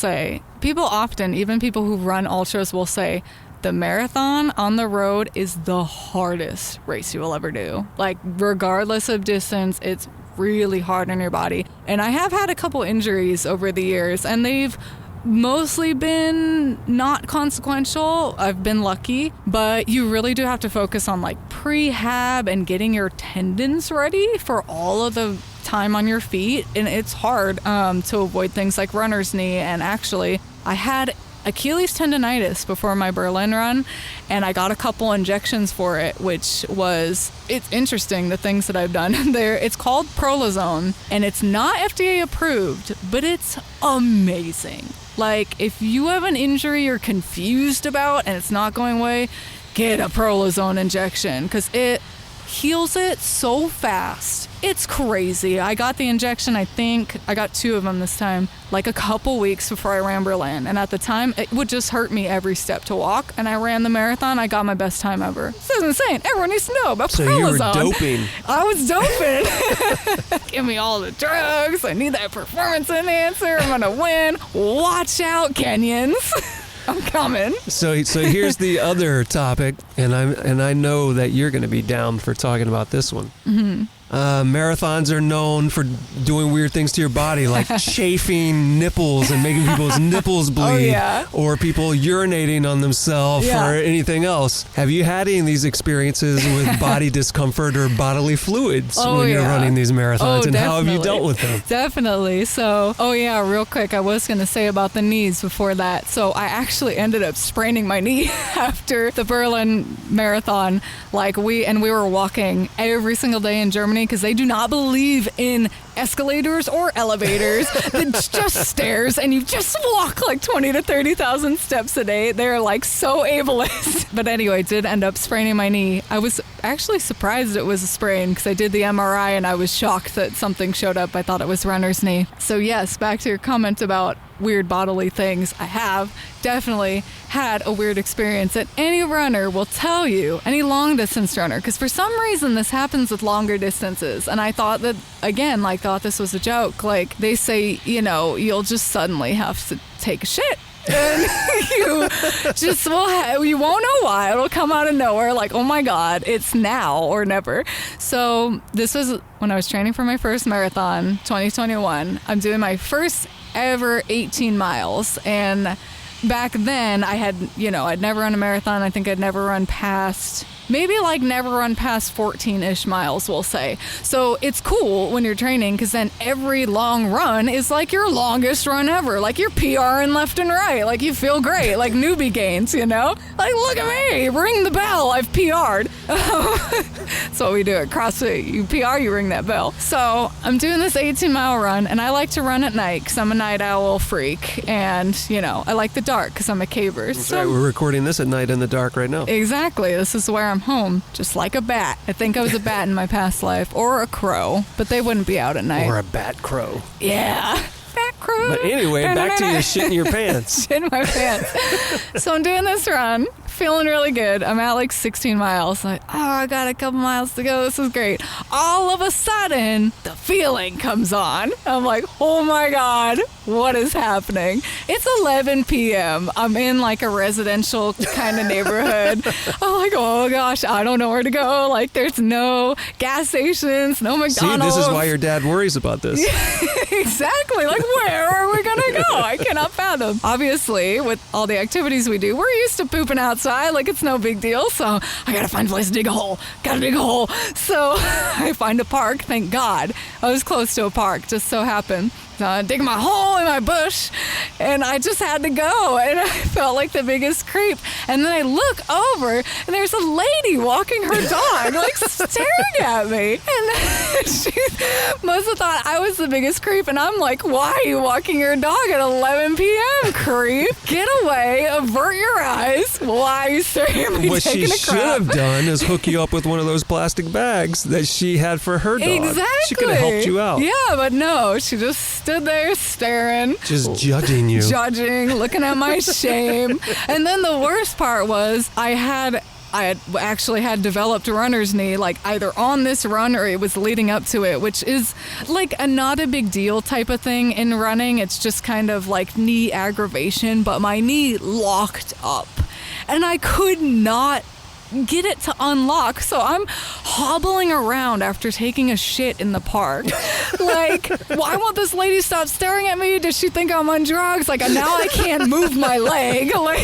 often, even people who run ultras will say, the marathon on the road is the hardest race you will ever do. Like, regardless of distance, it's really hard on your body. And I have had a couple injuries over the years, and they've mostly been not consequential. I've been lucky, but you really do have to focus on like prehab and getting your tendons ready for all of the time on your feet. And it's hard to avoid things like runner's knee. And actually, I had Achilles tendonitis before my Berlin run, and I got a couple injections for it, it's interesting the things that I've done there. It's called Prolozone, and it's not FDA approved, but it's amazing. Like, if you have an injury you're confused about and it's not going away, get a Prolozone injection because it heals it so fast. It's crazy. I got the injection, I think I got 2 of them this time, like a couple weeks before I ran Berlin. And at the time, it would just hurt me every step to walk. And I ran the marathon. I got my best time ever. This is insane. Everyone needs to know about Prolozone. So you were doping. I was doping. Give me all the drugs. I need that performance enhancer. I'm going to win. Watch out, Kenyans. I'm coming. So here's the other topic, and I know that you're going to be down for talking about this one. Marathons are known for doing weird things to your body, like chafing nipples and making people's nipples bleed, or people urinating on themselves or anything else. Have you had any of these experiences with body discomfort or bodily fluids when you're running these marathons, and how have you dealt with them? Definitely. So, real quick, I was going to say about the knees before that. So I actually ended up spraining my knee after the Berlin Marathon. We were walking every single day in Germany because they do not believe in escalators or elevators. It's just stairs, and you just walk like 20 to 30,000 steps a day. They're like so ableist. But anyway, did end up spraining my knee. I was actually surprised it was a sprain because I did the MRI and I was shocked that something showed up. I thought it was runner's knee. So yes, back to your comment about weird bodily things. I have definitely had a weird experience that any runner will tell you, any long distance runner, because for some reason this happens with longer distances. And I thought that, again, thought this was a joke. Like, they say, you'll just suddenly have to take a shit. And you just you won't know why. It'll come out of nowhere, like, oh my God, it's now or never. So this was when I was training for my first marathon, 2021. I'm doing my first ever 18 miles. And back then I had, I'd never run a marathon. I think I'd never run past 14-ish miles, we'll say. So it's cool when you're training because then every long run is like your longest run ever. Like you're PRing left and right. Like you feel great. Like newbie gains, Like, look at me. Ring the bell. I've PR'd. That's what we do at CrossFit. You PR, you ring that bell. So I'm doing this 18-mile run, and I like to run at night because I'm a night owl freak. And, I like the dark because I'm a caver. That's right. We're recording this at night in the dark right now. Exactly. This is where I'm home, just like a bat. I think I was a bat in my past life, or a crow, but they wouldn't be out at night. Or a bat crow. Yeah. Bat crow. But anyway, back to your shit in your pants. Shit in my pants. So I'm doing this run, feeling really good. I'm at 16 miles. I got a couple miles to go. This is great. All of a sudden, the feeling comes on. I'm like, oh my God, what is happening? It's 11 p.m. I'm in like a residential kind of neighborhood. I'm like, oh gosh, I don't know where to go. Like there's no gas stations, no McDonald's. See, this is why your dad worries about this. Exactly. Like, where are we going to go? I cannot fathom. Obviously, with all the activities we do, we're used to pooping outside. Like, it's no big deal. So I got to find a place to dig a hole. Got to dig a hole. So I find a park. Thank God. I was close to a park. Just so happened. Digging my hole in my bush, and I just had to go, and I felt like the biggest creep. And then I look over, and there's a lady walking her dog, like staring at me. And she must have thought I was the biggest creep, and I'm like, why are you walking your dog at 11 p.m., creep? Get away, avert your eyes. Why are you staring at me what taking a crap? What she should have done is hook you up with one of those plastic bags that she had for her dog. Exactly. She could have helped you out. Yeah, but no, she just stood there staring. Just judging you. Judging, looking at my shame. And then the worst part was I had actually had developed runner's knee, like either on this run or it was leading up to it, which is like a not a big deal type of thing in running. It's just kind of like knee aggravation, but my knee locked up and I could not get it to unlock. So I'm hobbling around after taking a shit in the park. Like, why won't this lady stop staring at me? Does she think I'm on drugs? Like, now I can't move my leg. Like,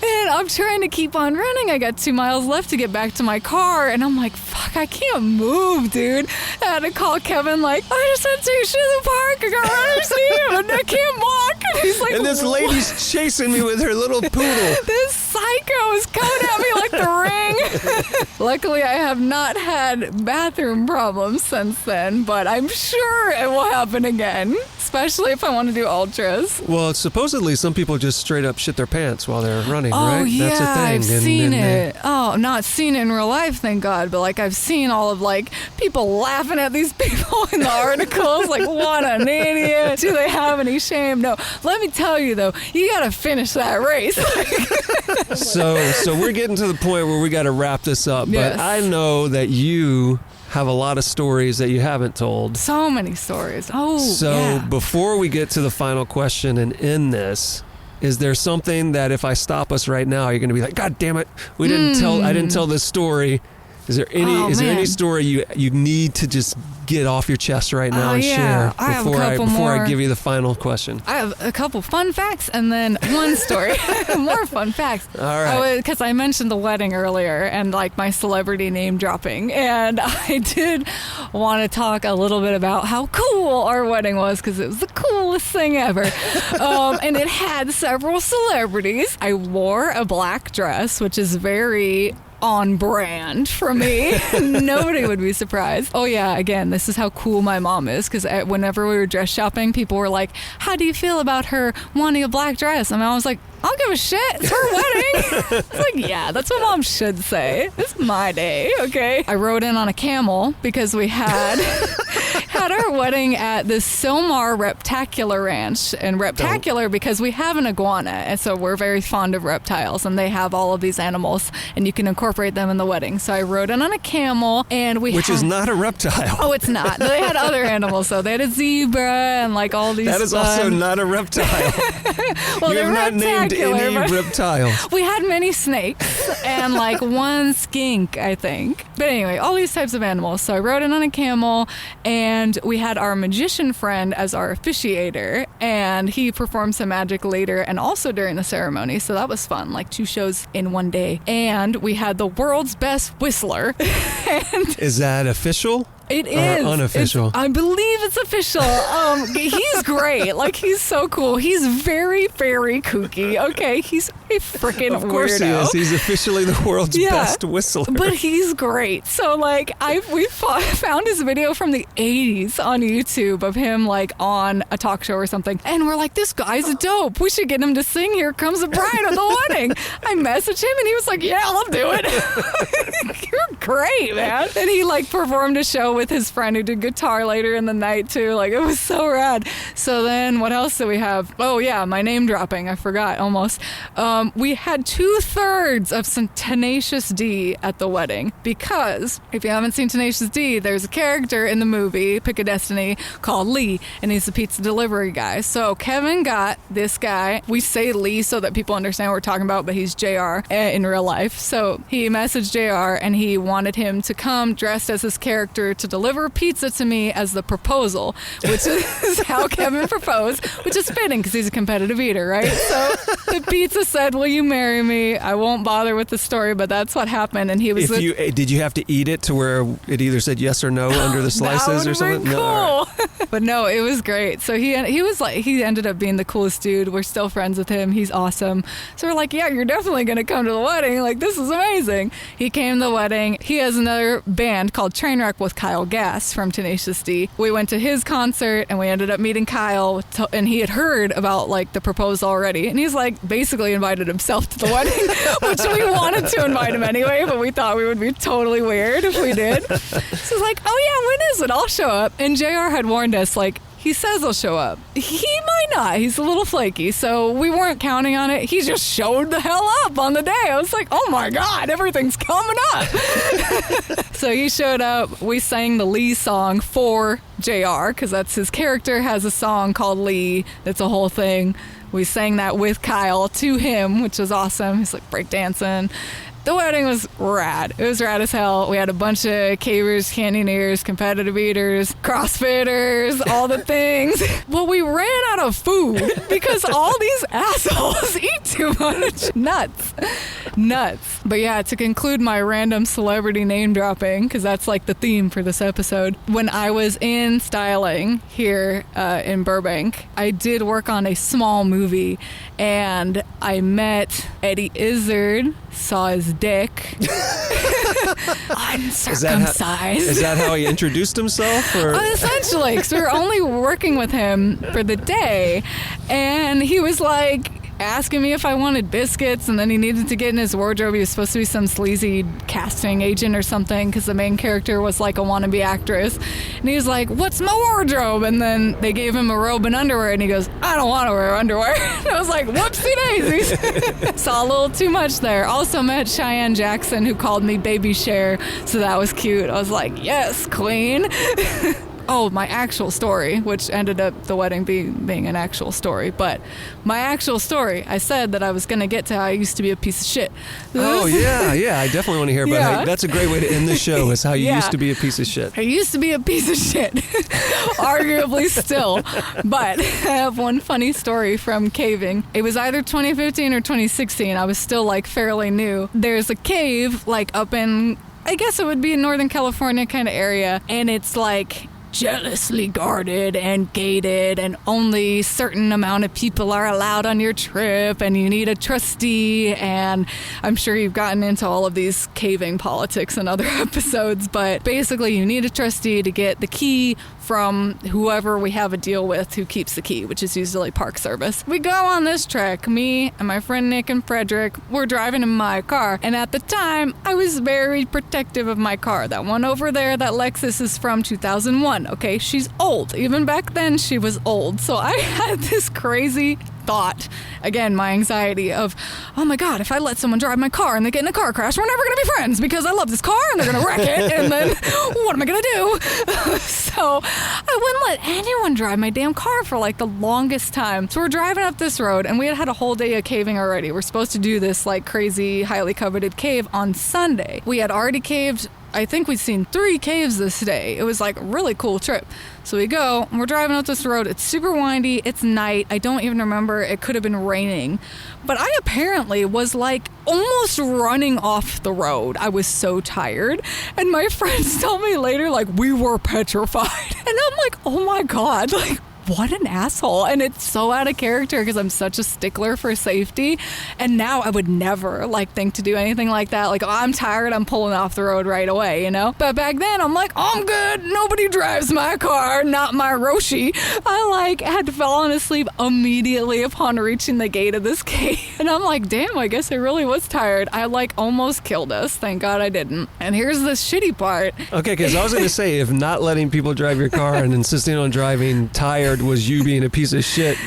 and I'm trying to keep on running. I got 2 miles left to get back to my car. And I'm like, fuck, I can't move, dude. I had to call Kevin, like, I just had to take a shit in the park. I got runner's knee and I can't walk. And he's like, and this lady's chasing me with her little poodle. This psycho is coming at me like the Ring. Luckily, I have not had bathroom problems since then, but I'm sure it will happen again, especially if I want to do ultras. Well, supposedly some people just straight up shit their pants while they're running, right? Yeah, that's a thing. I've seen it. Not seen it in real life, thank God, but like I've seen all of like people laughing at these people in the articles, like what an idiot. Do they have any shame? No. Let me tell you though, you gotta finish that race. So we're getting to the point where we got to wrap this up. Yes. But I know that you have a lot of stories that you haven't told. So many stories. Before we get to the final question and end this, is there something that if I stop us right now, you're going to be like, God damn it, I didn't tell this story. Is there any story you need to just get off your chest right now and share before I give you the final question? I have a couple fun facts and then one story. More fun facts. All right. Because I mentioned the wedding earlier and like my celebrity name dropping. And I did want to talk a little bit about how cool our wedding was because it was the coolest thing ever. And it had several celebrities. I wore a black dress, which is very on brand for me. Nobody would be surprised. Oh yeah, again, this is how cool my mom is, because whenever we were dress shopping, people were like, how do you feel about her wanting a black dress? And I was like, I don't give a shit. It's her wedding. It's like, yeah, that's what mom should say. It's my day, okay? I rode in on a camel because we had our wedding at the Silmar Reptacular Ranch. And Reptacular because we have an iguana, and so we're very fond of reptiles, and they have all of these animals, and you can incorporate them in the wedding. So I rode in on a camel, and which is not a reptile. Oh, it's not. They had other animals, though. They had a zebra and like all these. That is also not a reptile. Well, you have not named any reptiles. We had many snakes and like one skink, I think. But anyway, all these types of animals. So I rode in on a camel, and we had our magician friend as our officiator, and he performed some magic later and also during the ceremony. So that was fun, like 2 shows in one day. And we had the world's best whistler. Is that official? It is. Unofficial. I believe it's official. He's great. Like, he's so cool. He's very, very kooky. Okay, he's a freaking weirdo. Of course he is. He's officially the world's best whistler. But he's great. So, like, we found his video from the 80s on YouTube of him, like, on a talk show or something. And we're like, this guy's dope. We should get him to sing Here Comes the Bride at the wedding. I messaged him, and he was like, yeah, I'll do it. You're great, man. And he like performed a show with his friend who did guitar later in the night too. Like it was so rad. So then what else do we have? Oh yeah, my name dropping. I forgot almost. We had 2/3 of some Tenacious D at the wedding because if you haven't seen Tenacious D, there's a character in the movie Pick a Destiny called Lee, and he's the pizza delivery guy. So Kevin got this guy. We say Lee so that people understand what we're talking about, but he's JR in real life. So he messaged JR and he wanted him to come dressed as his character to deliver pizza to me as the proposal, which is how Kevin proposed, which is fitting because he's a competitive eater, right? So the pizza said, "Will you marry me?" I won't bother with the story, but that's what happened. And he was did you have to eat it to where it either said yes or no under the slices or something? Cool. No, right. But no, it was great. So he ended up being the coolest dude. We're still friends with him. He's awesome. So we're like, yeah, you're definitely going to come to the wedding. Like, this is amazing. He came to the wedding. He has another band called Trainwreck with Kyle Gass from Tenacious D. We went to his concert and we ended up meeting Kyle, and he had heard about like the proposal already. And he's like basically invited himself to the wedding, which we wanted to invite him anyway, but we thought we would be totally weird if we did. So he's like, oh yeah, when is it? I'll show up. And JR had warned us, like, he says he'll show up. He might not. He's a little flaky, so we weren't counting on it. He just showed the hell up on the day. I was like, oh my God, everything's coming up. So he showed up. We sang the Lee song for JR, because that's his character, has a song called Lee. That's a whole thing. We sang that with Kyle to him, which was awesome. He's like breakdancing. The wedding was rad. It was rad as hell. We had a bunch of cavers, canyoneers, competitive eaters, CrossFitters, all the things. Well, we ran out of food because all these assholes eat too much. Nuts. But yeah, to conclude my random celebrity name dropping, because that's like the theme for this episode, when I was in styling here in Burbank, I did work on a small movie, and I met Eddie Izzard, saw his dick. Uncircumcised. Is that how he introduced himself? Or? Essentially, because we were only working with him for the day, and he was like asking me if I wanted biscuits, and then he needed to get in his wardrobe. He was supposed to be some sleazy casting agent or something, because the main character was like a wannabe actress. And he was like, what's my wardrobe? And then they gave him a robe and underwear, and he goes, I don't want to wear underwear. And I was like, whoopsie daisies. Saw a little too much there. Also met Cheyenne Jackson, who called me Baby Cher, so that was cute. I was like, yes, queen. Oh, my actual story, which ended up the wedding being an actual story. But my actual story, I said that I was going to get to how I used to be a piece of shit. Oh, yeah. I definitely want to hear about how that's a great way to end the show, is how you used to be a piece of shit. I used to be a piece of shit, arguably still. But I have one funny story from caving. It was either 2015 or 2016. I was still like fairly new. There's a cave like up in, I guess it would be in Northern California kind of area. And it's like jealously guarded and gated, and only certain amount of people are allowed on your trip, and you need a trustee. And I'm sure you've gotten into all of these caving politics in other episodes, but basically you need a trustee to get the key from whoever we have a deal with who keeps the key, which is usually Park Service. We go on this trek, me and my friend Nick and Frederick. We're driving in my car, and at the time I was very protective of my car. That one over there, that Lexus, is from 2001. Okay, she's old. Even back then she was old. So I had this crazy thought, again, my anxiety of, oh my God, if I let someone drive my car and they get in a car crash, we're never going to be friends because I love this car and they're going to wreck it, and then what am I going to do? So I wouldn't let anyone drive my damn car for like the longest time. So we're driving up this road, and we had a whole day of caving already. We're supposed to do this like crazy, highly coveted cave on Sunday. We had already caved, I think we'd seen 3 caves this day. It was like a really cool trip. So we go, and we're driving up this road. It's super windy. It's night. I don't even remember. It could have been raining. But I apparently was like almost running off the road. I was so tired. And my friends told me later, like, we were petrified. And I'm like, oh my God, like, what an asshole. And it's so out of character because I'm such a stickler for safety. And now I would never like think to do anything like that. Like, oh, I'm tired, I'm pulling off the road right away, you know? But back then I'm like, oh, I'm good. Nobody drives my car, not my Roshi. I like had fallen asleep immediately upon reaching the gate of this cave. And I'm like, damn, I guess I really was tired. I like almost killed us. Thank God I didn't. And here's the shitty part. Okay, because I was going to say, if not letting people drive your car and insisting on driving tired was you being a piece of shit,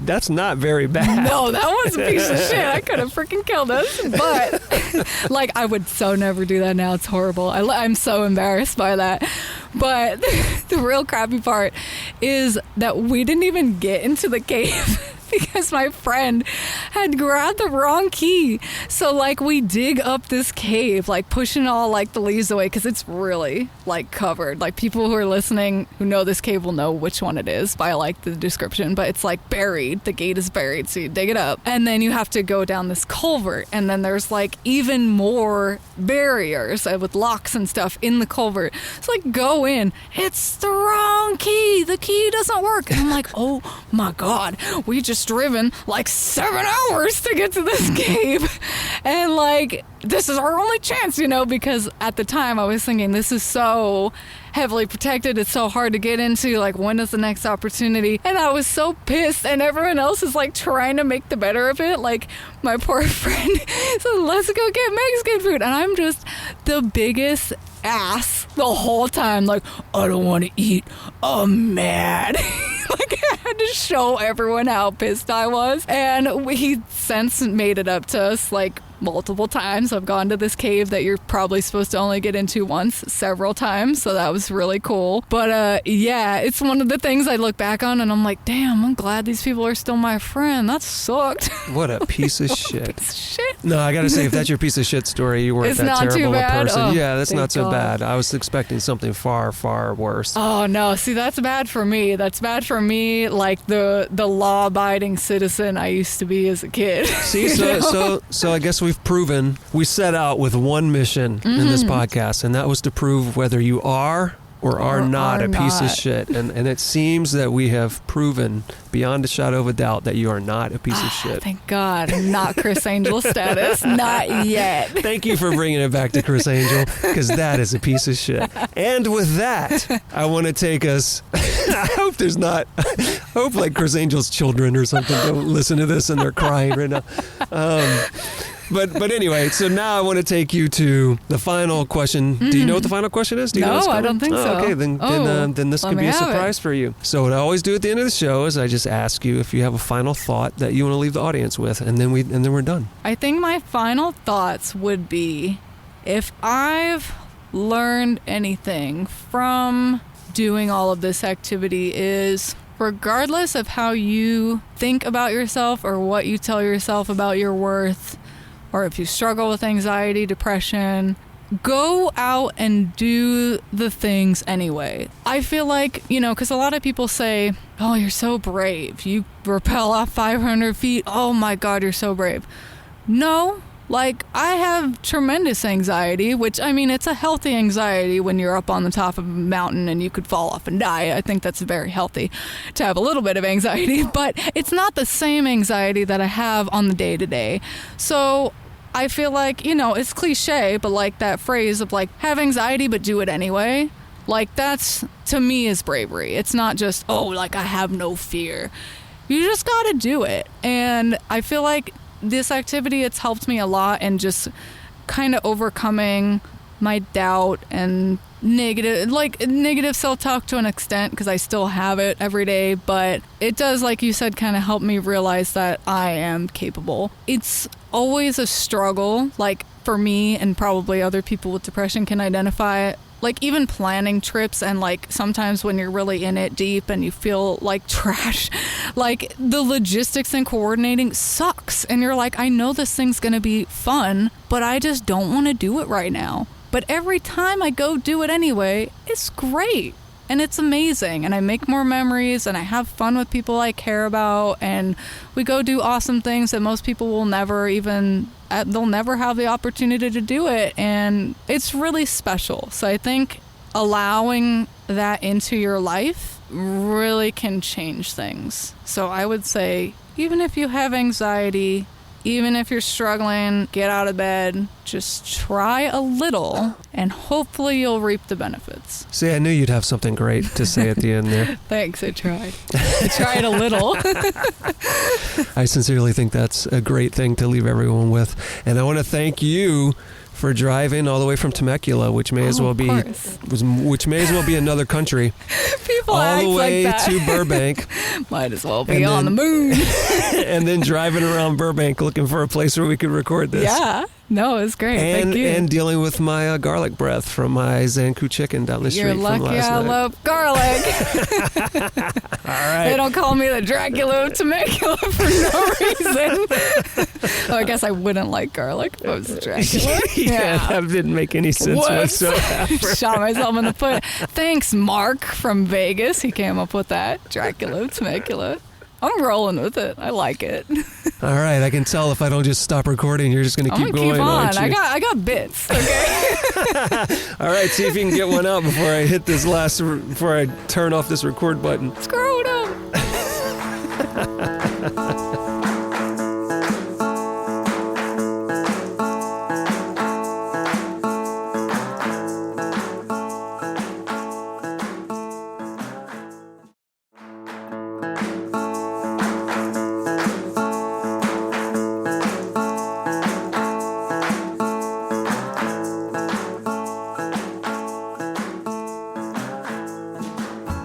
that's not very bad. No, that was a piece of shit. I could have freaking killed us. But, like, I would so never do that now. It's horrible. I'm so embarrassed by that. But the real crappy part is that we didn't even get into the cave because my friend had grabbed the wrong key. So, like, we dig up this cave, like, pushing all, like, the leaves away because it's really, like, covered. Like, people who are listening who know this cave will know which one it is by, like, the description. But it's, like, buried. The gate is buried. So you dig it up. And then you have to go down this culvert. And then there's, like, even more barriers with locks and stuff in the culvert. So, like, go in. It's the wrong key. The key doesn't work. And I'm like, oh, my God. We just driven like 7 hours to get to this cave, and like this is our only chance, you know, because at the time I was thinking this is so heavily protected, it's so hard to get into, like when is the next opportunity? And I was so pissed, and everyone else is like trying to make the better of it. Like my poor friend said, let's go get Mexican food, and I'm just the biggest ass the whole time, like I don't want to eat, I'm mad. Like I had to show everyone how pissed I was, and he since made it up to us like multiple times. I've gone to this cave that you're probably supposed to only get into once several times, so that was really cool. But yeah, it's one of the things I look back on and I'm like, damn, I'm glad these people are still my friend. That sucked. What a piece of shit. Piece of shit. No, I gotta say, if that's your piece of shit story, you weren't It's that not too terrible a bad? person. Oh, yeah, that's not so God. bad. I was expecting something far, far worse. Oh no, see, that's bad for me. That's bad for me, like the law-abiding citizen I used to be as a kid. See, so I guess we've proven we set out with one mission in this podcast, and that was to prove whether you are or are not a piece of shit. And it seems that we have proven beyond a shadow of a doubt that you are not a piece of shit. Thank God. Not Chris Angel status. Not yet. Thank you for bringing it back to Chris Angel, because that is a piece of shit. And with that, I want to take us... I hope like Chris Angel's children or something don't listen to this and they're crying right now. But anyway, so now I want to take you to the final question. Do you know what the final question is? Do you know what's No, I coming? don't think so. Okay, then this let could me be a have surprise for you. So what I always do at the end of the show is I just ask you if you have a final thought that you want to leave the audience with, and then we're done. I think my final thoughts would be, if I've learned anything from doing all of this activity, is regardless of how you think about yourself or what you tell yourself about your worth, or if you struggle with anxiety, depression, go out and do the things anyway. I feel like, you know, because a lot of people say, oh, you're so brave. You rappel off 500 feet. Oh my God, you're so brave. No, like I have tremendous anxiety, which I mean, it's a healthy anxiety when you're up on the top of a mountain and you could fall off and die. I think that's very healthy to have a little bit of anxiety, but it's not the same anxiety that I have on the day to day. So I feel like, you know, it's cliche, but like that phrase of like, have anxiety, but do it anyway. Like that's, to me, is bravery. It's not just, oh, like I have no fear. You just got to do it. And I feel like this activity, it's helped me a lot in just kind of overcoming my doubt and negative self-talk to an extent, because I still have it every day, but it does, like you said, kind of help me realize that I am capable. It's always a struggle, like for me, and probably other people with depression can identify it. Like even planning trips, and like sometimes when you're really in it deep and you feel like trash, like the logistics and coordinating sucks. And you're like, I know this thing's going to be fun, but I just don't want to do it right now. But every time I go do it anyway, it's great. And it's amazing. And I make more memories and I have fun with people I care about. And we go do awesome things that most people will never they'll never have the opportunity to do it. And it's really special. So I think allowing that into your life really can change things. So I would say, even if you have anxiety, even if you're struggling, get out of bed, just try a little, and hopefully you'll reap the benefits. See, I knew you'd have something great to say at the end there. Thanks, I tried. I tried a little. I sincerely think that's a great thing to leave everyone with. And I want to thank you for driving all the way from Temecula, which may as well be another country. People all act the way like that. to Burbank. Might as well be on the moon. And then driving around Burbank looking for a place where we could record this. Yeah. No, it's great. Thank you. And dealing with my garlic breath from my Zanku chicken down the street You're from lucky last I night. love garlic. All right. They don't call me the Dracula of Temecula for no reason. Well, I guess I wouldn't like garlic if I was a Dracula. Yeah, that didn't make any sense Whoops. whatsoever. Shot myself in the foot. Thanks, Mark from Vegas. He came up with that. Dracula of Temecula. I'm rolling with it. I like it. All right, I can tell if I don't just stop recording, you're just going to keep going. Keep on. Aren't you? I got bits. Okay. All right, see if you can get one out before I hit this before I turn off this record button. Screw it up.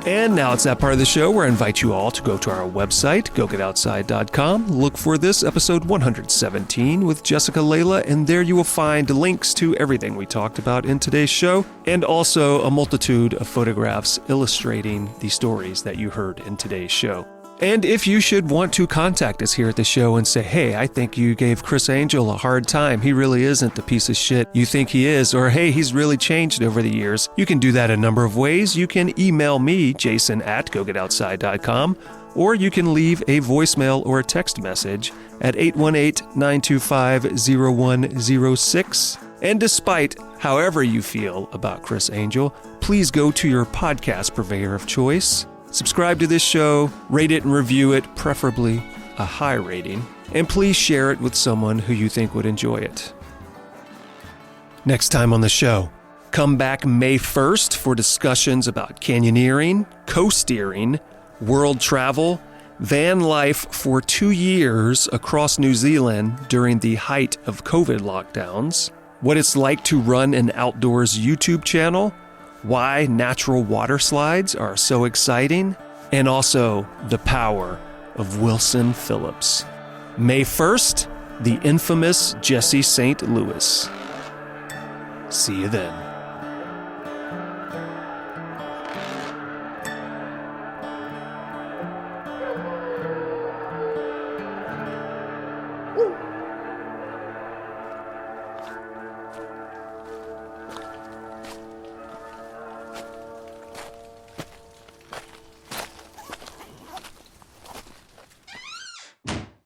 And now it's that part of the show where I invite you all to go to our website, gogetoutside.com, look for this episode 117 with Jessica Leila, and there you will find links to everything we talked about in today's show, and also a multitude of photographs illustrating the stories that you heard in today's show. And if you should want to contact us here at the show and say, hey, I think you gave Chris Angel a hard time. He really isn't the piece of shit you think he is. Or, hey, he's really changed over the years. You can do that a number of ways. You can email me, jason@gogetoutside.com, or you can leave a voicemail or a text message at 818-925-0106. And despite however you feel about Chris Angel, please go to your podcast purveyor of choice. Subscribe to this show, rate it and review it, preferably a high rating, and please share it with someone who you think would enjoy it. Next time on the show, come back May 1st for discussions about canyoneering, co-steering, world travel, van life for 2 years across New Zealand during the height of COVID lockdowns, what it's like to run an outdoors YouTube channel, why natural water slides are so exciting, and also the power of Wilson Phillips. May 1st, the infamous Jesse St. Louis. See you then.